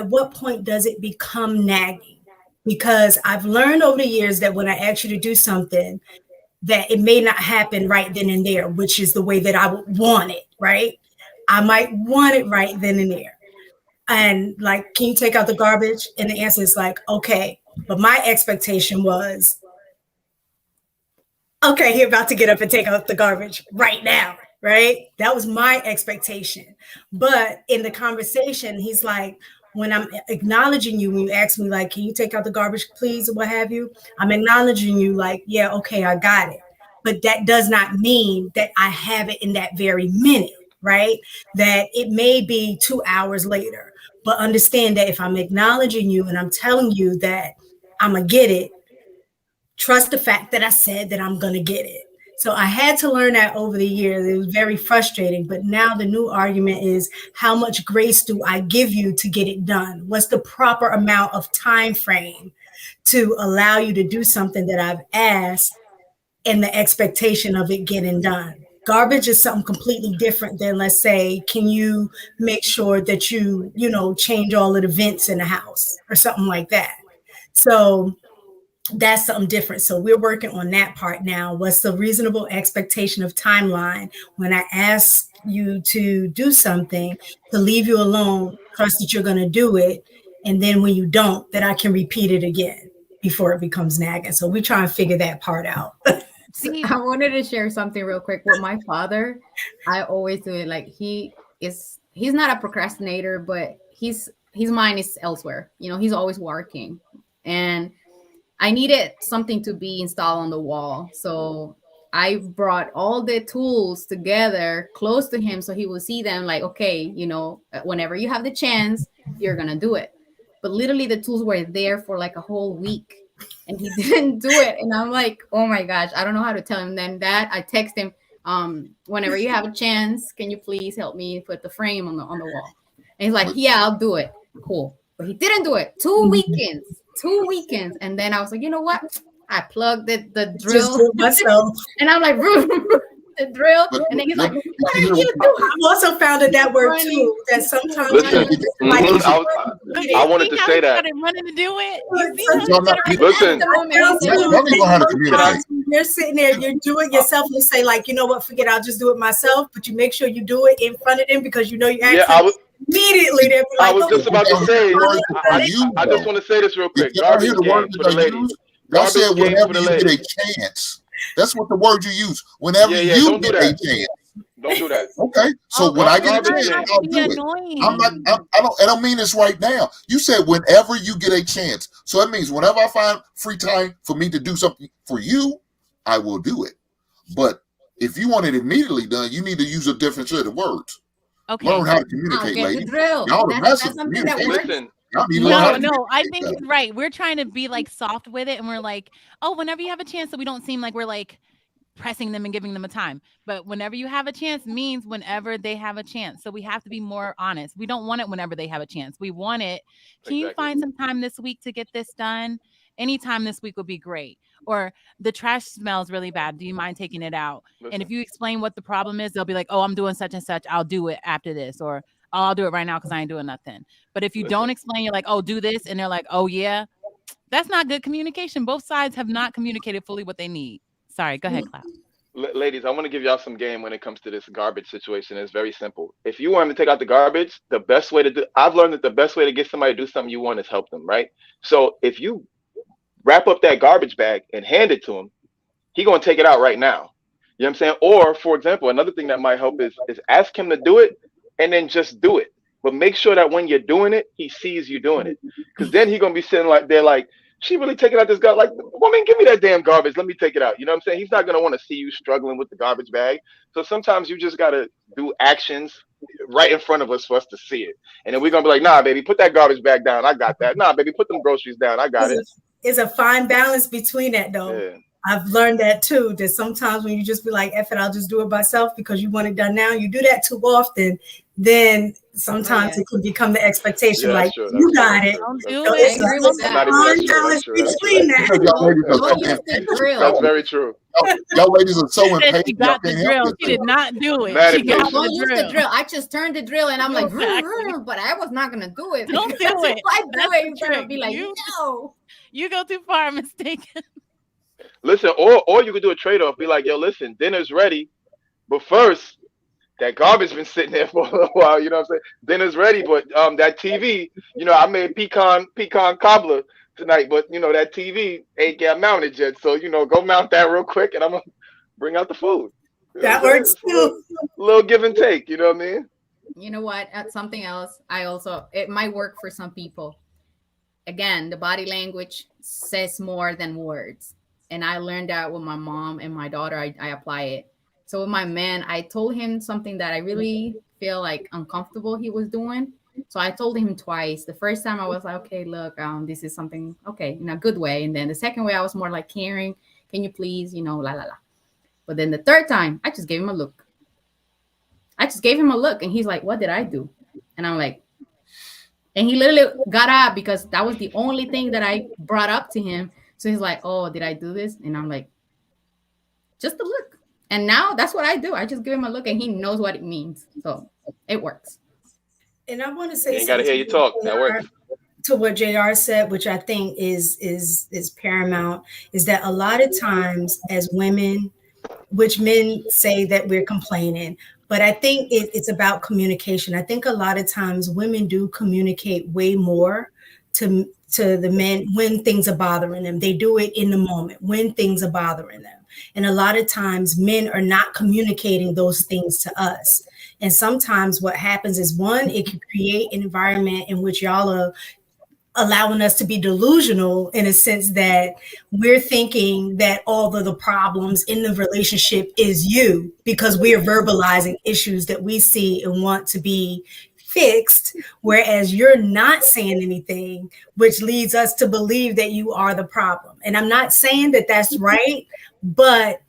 what point does it become nagging? Because I've learned over the years that when I ask you to do something, that it may not happen right then and there, which is the way that I would want it, right? I might want it right then and there. And like, can you take out the garbage? And the answer is like, okay. But my expectation was, okay, he's about to get up and take out the garbage right now, right? That was my expectation. But in the conversation, he's like, when I'm acknowledging you, when you ask me like, can you take out the garbage, please, or what have you, I'm acknowledging you like, yeah, okay, I got it. But that does not mean that I have it in that very minute, right? That it may be 2 hours later. But understand that if I'm acknowledging you and I'm telling you that I'm going to get it, trust the fact that I said that I'm going to get it. So I had to learn that over the years. It was very frustrating. But now the new argument is, how much grace do I give you to get it done? What's the proper amount of time frame to allow you to do something that I've asked and the expectation of it getting done? Garbage is something completely different than, let's say, can you make sure that you change all of the vents in the house or something like that? So that's something different. So we're working on that part now. What's the reasonable expectation of timeline when I ask you to do something, to leave you alone, trust that you're going to do it. And then when you don't, that I can repeat it again before it becomes nagging. So we try and figure that part out. See, I wanted to share something real quick with my father. I always do it. Like he's not a procrastinator, but his mind is elsewhere. He's always working. And I needed something to be installed on the wall. So I brought all the tools together close to him so he will see them like, okay, whenever you have the chance, you're going to do it. But literally the tools were there for like a whole week and he didn't do it. And I'm like, oh my gosh, I don't know how to tell him. Then I text him, whenever you have a chance, can you please help me put the frame on the wall? And he's like, yeah, I'll do it. Cool. But he didn't do it. 2 weekends. And then I was like, you know what? I plugged the drill myself. And I'm like, the drill. And then he's like, what are you doing? I've also found that word too. That sometimes I wanted to say that. Running to do it. Listen. You're sitting there, you're doing it yourself, and you say, like, you know what, forget it, I'll just do it myself. But you make sure you do it in front of them because you actually immediately they're like, I was just about to say, I just want to say this real quick. Garbage game for the ladies. Y'all said whenever you get a chance. That's what the word you use. Whenever you get a chance. Don't do that. Okay, so when I get a chance, I'll do it. Annoying. I don't mean this right now. You said whenever you get a chance, so that means whenever I find free time for me to do something for you, I will do it. But if you want it immediately done, you need to use a different set of words. Okay. Learn how to communicate, Get the ladies. drill. Y'all the That's best of something that communicators. works. Listen, Y'all need to learn how to No, I communicate think better. he's right. We're trying to be like soft with it, and we're like, oh, whenever you have a chance, so we don't seem like we're like pressing them and giving them a time. But whenever you have a chance means whenever they have a chance. So we have to be more honest. We don't want it whenever they have a chance. We want it. Can you find some time this week to get this done? Anytime this week would be great. Or the trash smells really bad. Do you mind taking it out? And if you explain what the problem is, they'll be like, oh, I'm doing such and such. I'll do it after this. Or I'll do it right now because I ain't doing nothing. But if you don't explain, you're like, oh, do this. And they're like, oh, yeah. That's not good communication. Both sides have not communicated fully what they need. Sorry, go ahead, Cloud. Ladies, I want to give y'all some game when it comes to this garbage situation. It's very simple. If you want to take out the garbage, the best way to do, I've learned that the best way to get somebody to do something you want is help them, right? So if you wrap up that garbage bag and hand it to him, he gonna take it out right now. You know what I'm saying? Or, for example, another thing that might help is ask him to do it and then just do it. But make sure that when you're doing it, he sees you doing it. Because then he gonna be sitting like there like, she really taking out this garbage. Like, woman, give me that damn garbage. Let me take it out. You know what I'm saying? He's not going to want to see you struggling with the garbage bag. So sometimes you just got to do actions right in front of us for us to see it. And then we're going to be like, nah, baby, put that garbage bag down. I got that. Nah, baby, put them groceries down. I got it. It's a fine balance between that, though. Yeah. I've learned that, too, that sometimes when you just be like, F it, I'll just do it myself because you want it done now. You do that too often, then sometimes it can become the expectation, yeah, like, true, you got it. Don't do so it. That's very true. Y'all ladies are so impatient. She got the drill. She did not do it. Mad she got Don't the use drill. the drill. I just turned the drill and I'm like, Exactly. but I was not gonna do it. Don't do because it. If I do That's it, the you're gonna be trick. like, no. You go too far, mistaken. Listen, or you could do a trade-off. Be like, yo, listen, dinner's ready, but first, that garbage been sitting there for a while. You know what I'm saying? Dinner's ready, but that TV, you know, I made pecan cobbler tonight, but you know that TV ain't got mounted yet. So you know, go mount that real quick, and I'm gonna bring out the food. That works too. Little give and take. You know what I mean? You know what? Something else. It might work for some people. Again, the body language says more than words. And I learned that with my mom and my daughter. I apply it. So with my man, I told him something that I really feel like uncomfortable he was doing. So I told him twice. The first time I was like, okay, look, this is something, okay, in a good way. And then the second way I was more like caring. Can you please, la, la, la. But then the third time, I just gave him a look. And he's like, what did I do? And I'm like, and he literally got up because that was the only thing that I brought up to him. So he's like, oh, did I do this? And I'm like, just a look. And now that's what I do. I just give him a look and he knows what it means. So it works. And I want to say, you got to hear you talk. That works. To what JR said, which I think is paramount, is that a lot of times as women, which men say that we're complaining, but I think it's about communication. I think a lot of times women do communicate way more to the men when things are bothering them. They do it in the moment when things are bothering them. And a lot of times men are not communicating those things to us. And sometimes what happens is, one, it can create an environment in which y'all are allowing us to be delusional in a sense that we're thinking that all of the problems in the relationship is you because we're verbalizing issues that we see and want to be fixed, whereas you're not saying anything, which leads us to believe that you are the problem. And I'm not saying that that's right, but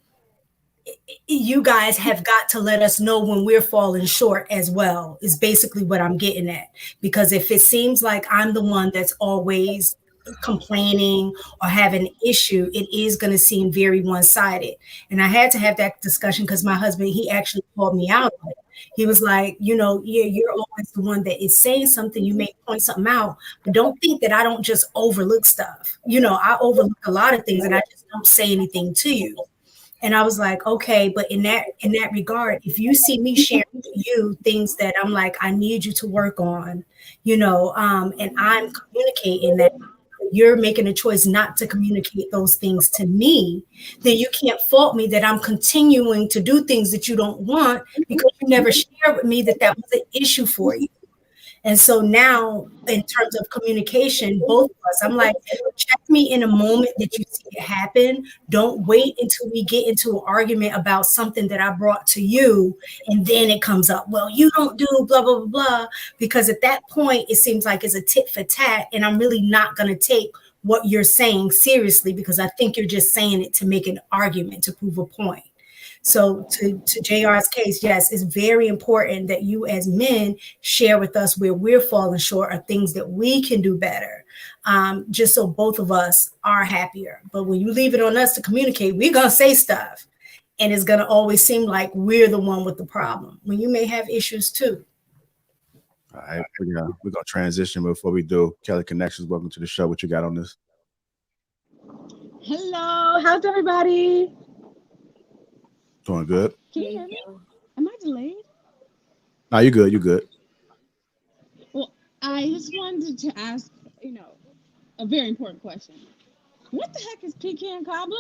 you guys have got to let us know when we're falling short as well, is basically what I'm getting at. Because if it seems like I'm the one that's always complaining or having an issue, it is going to seem very one-sided. And I had to have that discussion because my husband, he actually called me out on it. He was like, you're always the one that is saying something. You may point something out, but don't think that I don't just overlook stuff. I overlook a lot of things and I just don't say anything to you. And I was like, okay, but in that regard, if you see me sharing with you things that I'm like, I need you to work on, and I'm communicating that, you're making a choice not to communicate those things to me, then you can't fault me that I'm continuing to do things that you don't want because you never shared with me that that was an issue for you. And so now, in terms of communication, both of us, I'm like, check me in a moment that you see it happen. Don't wait until we get into an argument about something that I brought to you, and then it comes up, well, you don't do blah, blah, blah, blah. Because at that point, it seems like it's a tit for tat, and I'm really not going to take what you're saying seriously because I think you're just saying it to make an argument, to prove a point. So to JR's case, yes, it's very important that you as men share with us where we're falling short or things that we can do better, just so both of us are happier. But when you leave it on us to communicate, we're going to say stuff. And it's going to always seem like we're the one with the problem when you may have issues too. All right, we're going to transition. Before we do, Kelly Connections, welcome to the show. What you got on this? Hello, how's everybody? Doing good. Can you hear me? Am I delayed? No, you're good. You're good. Well, I just wanted to ask, a very important question. What the heck is pecan cobbler?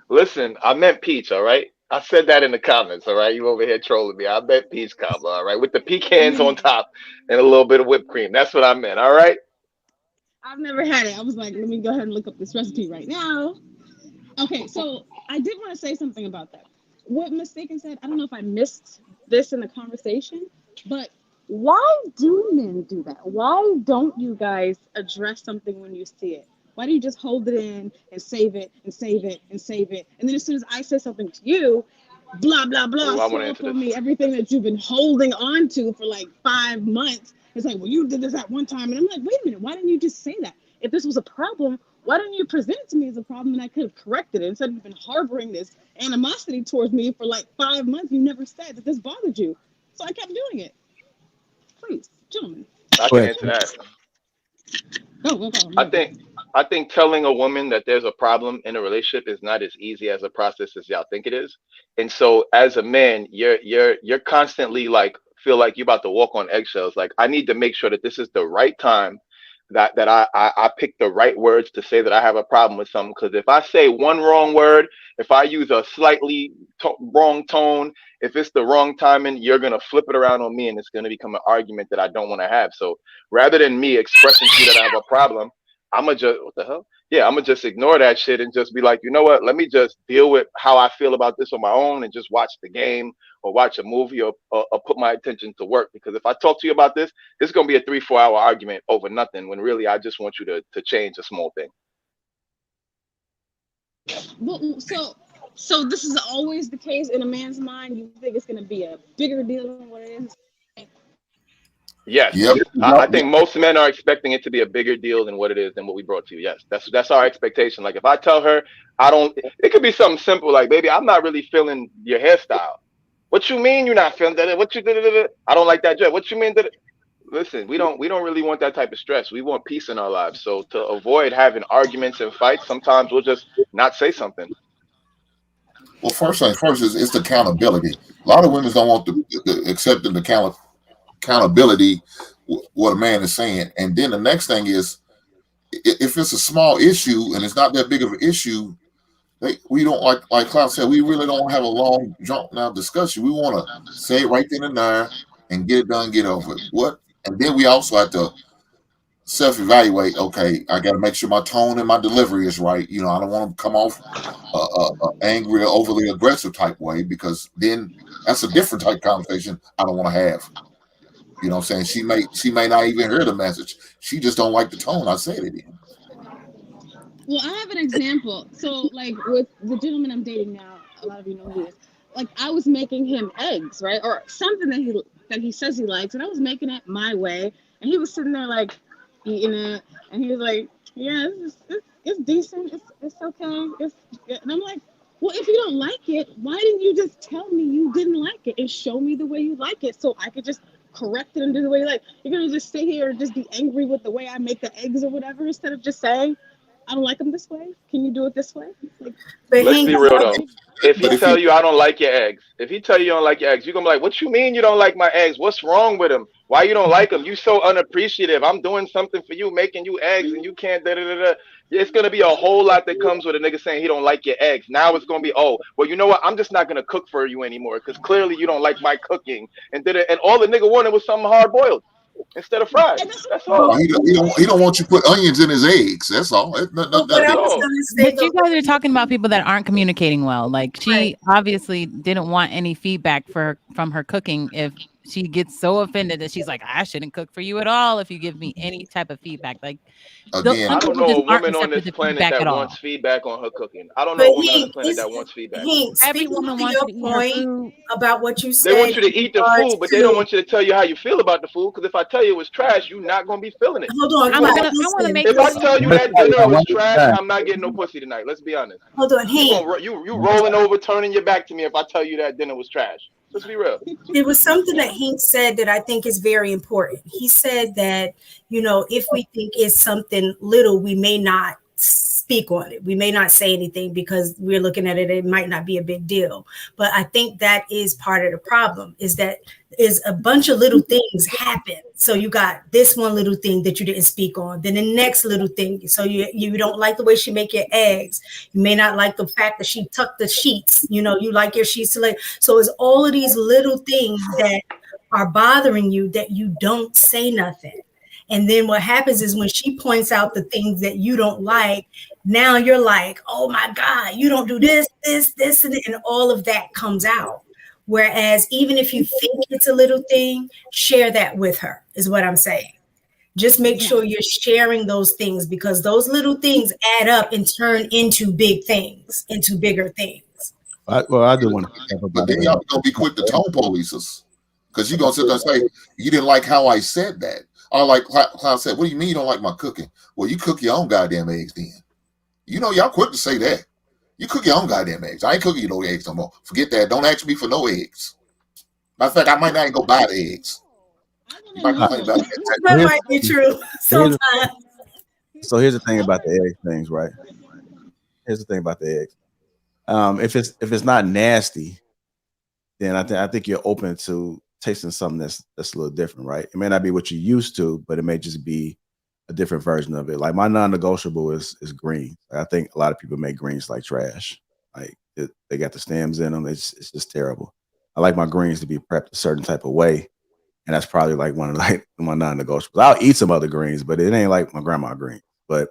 Listen, I meant peach, all right? I said that in the comments, all right? You over here trolling me. I meant peach cobbler, all right? With the pecans on top and a little bit of whipped cream. That's what I meant, all right? I've never had it. I was like, let me go ahead and look up this recipe right now. Okay, so I did want to say something about that. What Mistaken said, I don't know if I missed this in the conversation, but why do men do that? Why don't you guys address something when you see it? Why do you just hold it in and save it and save it and save it? And then as soon as I say something to you, blah, blah, blah, swirl for me everything that you've been holding on to for like 5 months. It's like, well, you did this at one time. And I'm like, wait a minute, why didn't you just say that? If this was a problem, why didn't you present it to me as a problem and I could have corrected it instead of been harboring this animosity towards me for like 5 months? You never said that this bothered you. So I kept doing it. Please, gentlemen. I can answer that. Go. I think telling a woman that there's a problem in a relationship is not as easy as a process as y'all think it is. And so as a man, you're constantly like feel like you're about to walk on eggshells. Like I need to make sure that this is the right time, that I pick the right words to say that I have a problem with something. Because if I say one wrong word, if I use a slightly wrong tone, if it's the wrong timing, you're going to flip it around on me and it's going to become an argument that I don't want to have. So rather than me expressing to you that I have a problem, I'm going to just, what the hell? Yeah, I'm going to just ignore that shit and just be like, you know what? Let me just deal with how I feel about this on my own and just watch the game or watch a movie or put my attention to work. Because if I talk to you about this, it's going to be a 3-4 hour argument over nothing when really I just want you to change a small thing. Well, so this is always the case in a man's mind. You think it's going to be a bigger deal than what it is? Yes. Yep. I think most men are expecting it to be a bigger deal than what it is than what we brought to you. Yes. That's our expectation. Like if I tell her it could be something simple like, baby, I'm not really feeling your hairstyle. What you mean you're not feeling that? What you did? I don't like that dress. What you mean that? Listen, we don't really want that type of stress. We want peace in our lives. So to avoid having arguments and fights, sometimes we'll just not say something. Well, first thing first is it's accountability. A lot of women don't want the accepting the accountability what a man is saying. And then the next thing is if it's a small issue and it's not that big of an issue, we don't like Klaus said, we really don't have a long drawn out discussion. We want to say it right then and there and get it done, get over it. And then we also have to self-evaluate. Okay, I got to make sure my tone and my delivery is right. I don't want to come off angry or overly aggressive type way, because then that's a different type of conversation I don't want to have. You know what I'm saying? She may not even hear the message. She just don't like the tone I said it in. Well, I have an example. So, like with the gentleman I'm dating now, a lot of you know who he is. Like I was making him eggs, right, or something that he says he likes, and I was making it my way, and he was sitting there like eating it, and he was like, "Yeah, it's decent. It's okay." And I'm like, "Well, if you don't like it, why didn't you just tell me you didn't like it and show me the way you like it so I could just correct it and do the way you like? You're gonna just sit here and just be angry with the way I make the eggs or whatever instead of just saying, I don't like them this way. Can you do it this way? Like, But Let's he be real though. If he tell you I don't like your eggs, if he tell you don't like your eggs, you're gonna be like, what you mean you don't like my eggs? What's wrong with them? Why you don't like them? You so unappreciative. I'm doing something for you, making you eggs, and you can't da da da da. It's gonna be a whole lot that comes with a nigga saying he don't like your eggs. Now it's gonna be, oh, well, you know what? I'm just not gonna cook for you anymore because clearly you don't like my cooking. And all the nigga wanted was something hard boiled instead of fried. That's all. He don't want you to put onions in his eggs. That's all. But you guys are talking about people that aren't communicating well. Like she obviously didn't want any feedback from her cooking. If she gets so offended that she's like, I shouldn't cook for you at all if you give me any type of feedback. Like, again, I don't know a woman on this planet that wants feedback on her cooking. I don't know a woman on this planet that wants feedback. Every woman wants you to eat her food. About what you said. They want you to eat the food, but they don't want you to tell you how you feel about the food. Because if I tell you it was trash, you're not gonna be feeling it. Hold on, if I tell you that dinner was trash, I'm not getting no pussy tonight. Let's be honest. Hold on, you rolling over, turning your back to me if I tell you that dinner was trash. Let's be real. There was something that Hank said that I think is very important. He said that, if we think it's something little, we may not speak on it. We may not say anything because we're looking at it. It might not be a big deal. But I think that is part of the problem is that is a bunch of little things happen. So you got this one little thing that you didn't speak on, then the next little thing. So you don't like the way she make your eggs. You may not like the fact that she tucked the sheets. You like your sheets to lay. So it's all of these little things that are bothering you that you don't say nothing. And then what happens is when she points out the things that you don't like, now you're like, oh my God, you don't do this, and all of that comes out. Whereas even if you think it's a little thing, share that with her, is what I'm saying. Just make sure you're sharing those things because those little things add up and turn into big things, into bigger things. I do want to. But then y'all gonna be quick to tone police us because you're gonna sit there and say you didn't like how I said that. Or like Cloud said, what do you mean you don't like my cooking? Well, you cook your own goddamn eggs then. Y'all quick to say that. You cook your own goddamn eggs. I ain't cooking you no eggs no more. Forget that. Don't ask me for no eggs. Matter of fact, I might not even go buy the eggs. That might be true sometimes. So here's the thing about the egg things, right? Here's the thing about the eggs. If it's not nasty, then I think you're open to tasting something that's a little different, right? It may not be what you're used to, but it may just be a different version of it. Like my non-negotiable is green. I think a lot of people make greens like trash. Like they got the stems in them. It's just terrible. I like my greens to be prepped a certain type of way, and that's probably like one of my non-negotiables. I'll eat some other greens, but it ain't like my grandma green. But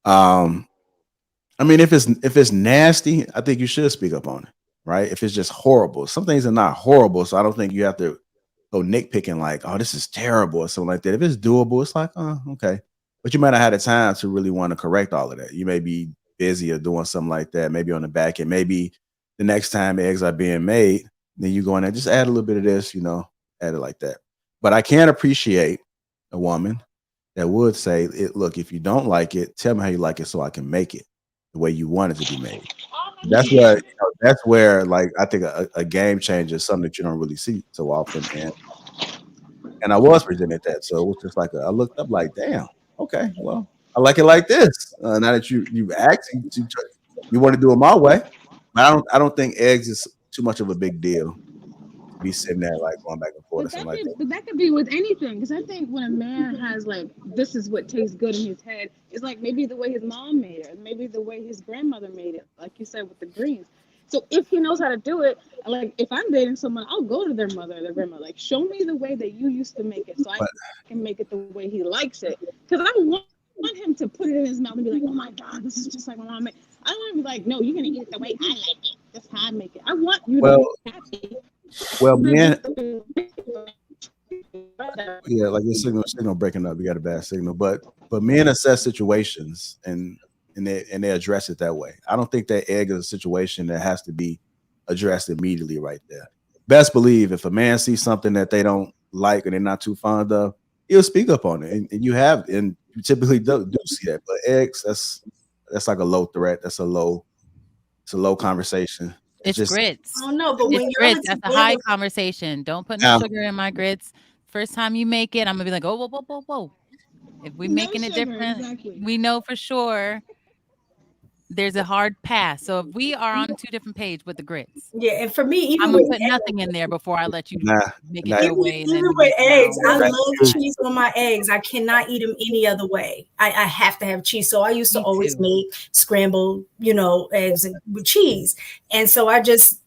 I mean, if it's nasty, I think you should speak up on it, right? If it's just horrible, some things are not horrible, so I don't think you have to go nitpicking like, oh, this is terrible or something like that. If it's doable, it's like, oh, okay. But you might not have the time to really want to correct all of that. You may be busy or doing something like that, maybe on the back end. Maybe the next time eggs are being made, then you go in there, just add a little bit of this, add it like that. But I can appreciate a woman that would say, look, if you don't like it, tell me how you like it so I can make it the way you want it to be made. That's where like I think a game changer is something that you don't really see so often. And I was presented that, so it was just like I looked up like, damn, okay, well, I like it like this. Now that you asked, you want to do it my way, but I don't think eggs is too much of a big deal. Be sitting there like going back and forth or something like that. But that could be with anything, because I think when a man has like this is what tastes good in his head, it's like maybe the way his mom made it, maybe the way his grandmother made it, like you said with the greens. So if he knows how to do it, like if I'm dating someone, I'll go to their mother or their grandma, like show me the way that you used to make it, so I can make it the way he likes it. Because I want him to put it in his mouth and be like, oh my God, this is just like my mom made. I don't want to be like, no, you're gonna eat it the way I like it. That's how I make it. I want you to be happy. Well, man, yeah, like your signal breaking up. You got a bad signal, but men assess situations and they address it that way. I don't think that egg is a situation that has to be addressed immediately right there. Best believe if a man sees something that they don't like or they're not too fond of, he'll speak up on it, and you typically do see that. But eggs, that's like a low threat. It's a low conversation. It's just grits. Oh no, but when you're grits, that's a high conversation. Don't put no sugar in my grits. First time you make it, I'm gonna be like, oh, whoa. If we're making it different, we know for sure there's a hard pass. So if we are on 2 different pages with the grits, Yeah, and for me, even I'm gonna with put nothing in there before I let you make nah. it your way. And then even with mess eggs, around I with love cheese on my eggs. I cannot eat them any other way. I have to have cheese. So I used to Me always too. make scrambled, eggs with cheese. And so I just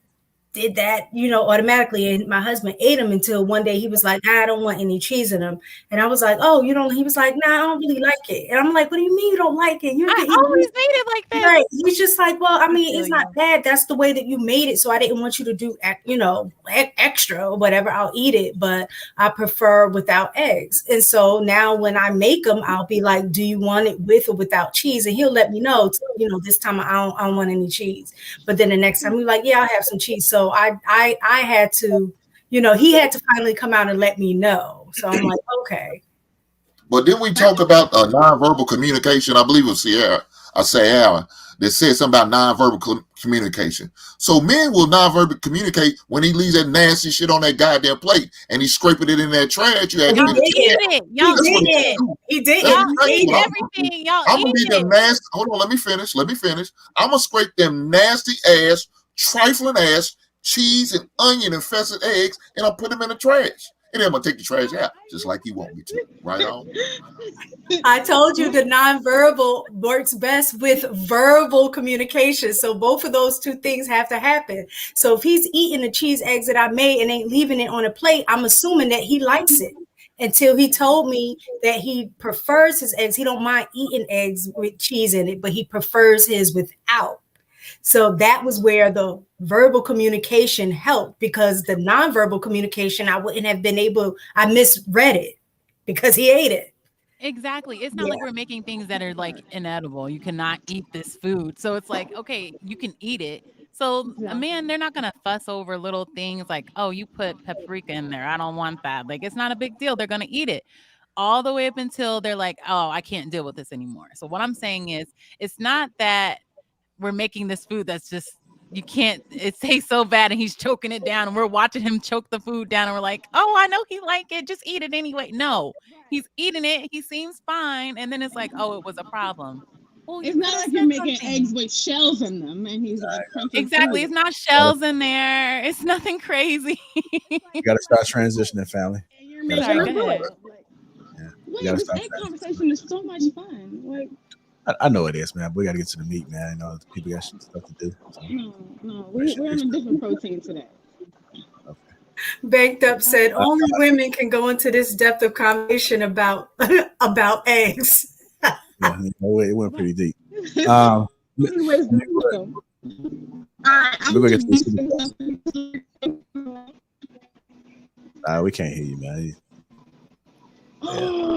did that, automatically. And my husband ate them until one day he was like, I don't want any cheese in them. And I was like, oh, you don't? He was like, nah, I don't really like it. And I'm like, what do you mean you don't like it? You I can eat always it. made it like that. Right. He's just like, well, I mean, feel it's not you. bad. That's the way that you made it. So I didn't want you to do, extra or whatever. I'll eat it, but I prefer without eggs. And so now when I make them, I'll be like, do you want it with or without cheese? And he'll let me know, this time I don't want any cheese. But then the next time he's like, yeah, I'll have some cheese. So I had to, he had to finally come out and let me know. So I'm like, okay. But then we talk about nonverbal communication. I believe it was Sarah that said something about nonverbal communication. So men will nonverbal communicate when he leaves that nasty shit on that goddamn plate and he's scraping it in that trash. You had Y'all eat it. Y'all eat it. He did. Y'all eat everything. Y'all I'm gonna eat leave them nasty. Hold on, let me finish. I'm gonna scrape them nasty ass, trifling ass cheese and onion infested eggs, and I'll put them in the trash. And then I'm gonna take the trash out, just like you want me to. Right on. I told you the nonverbal works best with verbal communication. So both of those two things have to happen. So if he's eating the cheese eggs that I made and ain't leaving it on a plate, I'm assuming that he likes it. Until he told me that he prefers his eggs. He don't mind eating eggs with cheese in it, but he prefers his without. So that was where the verbal communication helped, because the nonverbal communication, I wouldn't have been able, I misread it because he ate it. Exactly. It's not like we're making things that are like inedible. You cannot eat this food. So it's like, okay, you can eat it. So a man, they're not going to fuss over little things like, oh, you put paprika in there. I don't want that. Like, it's not a big deal. They're going to eat it all the way up until they're like, oh, I can't deal with this anymore. So what I'm saying is, it's not that we're making this food that's just, you can't, it tastes so bad and he's choking it down and we're watching him choke the food down and we're like, oh, I know he like it, just eat it anyway. No, he's eating it, he seems fine, and then it's like, oh, it was a problem. Well, it's not like you're making eggs with shells in them and he's like crunching exactly food. It's not shells in there, it's nothing crazy. You gotta start transitioning, family. You're making Sorry, it go ahead. Wait, this egg conversation is so much fun. Like, I know it is, man. But we got to get to the meat, man. People got stuff to do. So. No, we're on a different protein today. Okay. Banked Up said only women can go into this depth of conversation about eggs. Yeah, it went pretty deep. We're gonna get to this. We can't hear you, man. Yeah.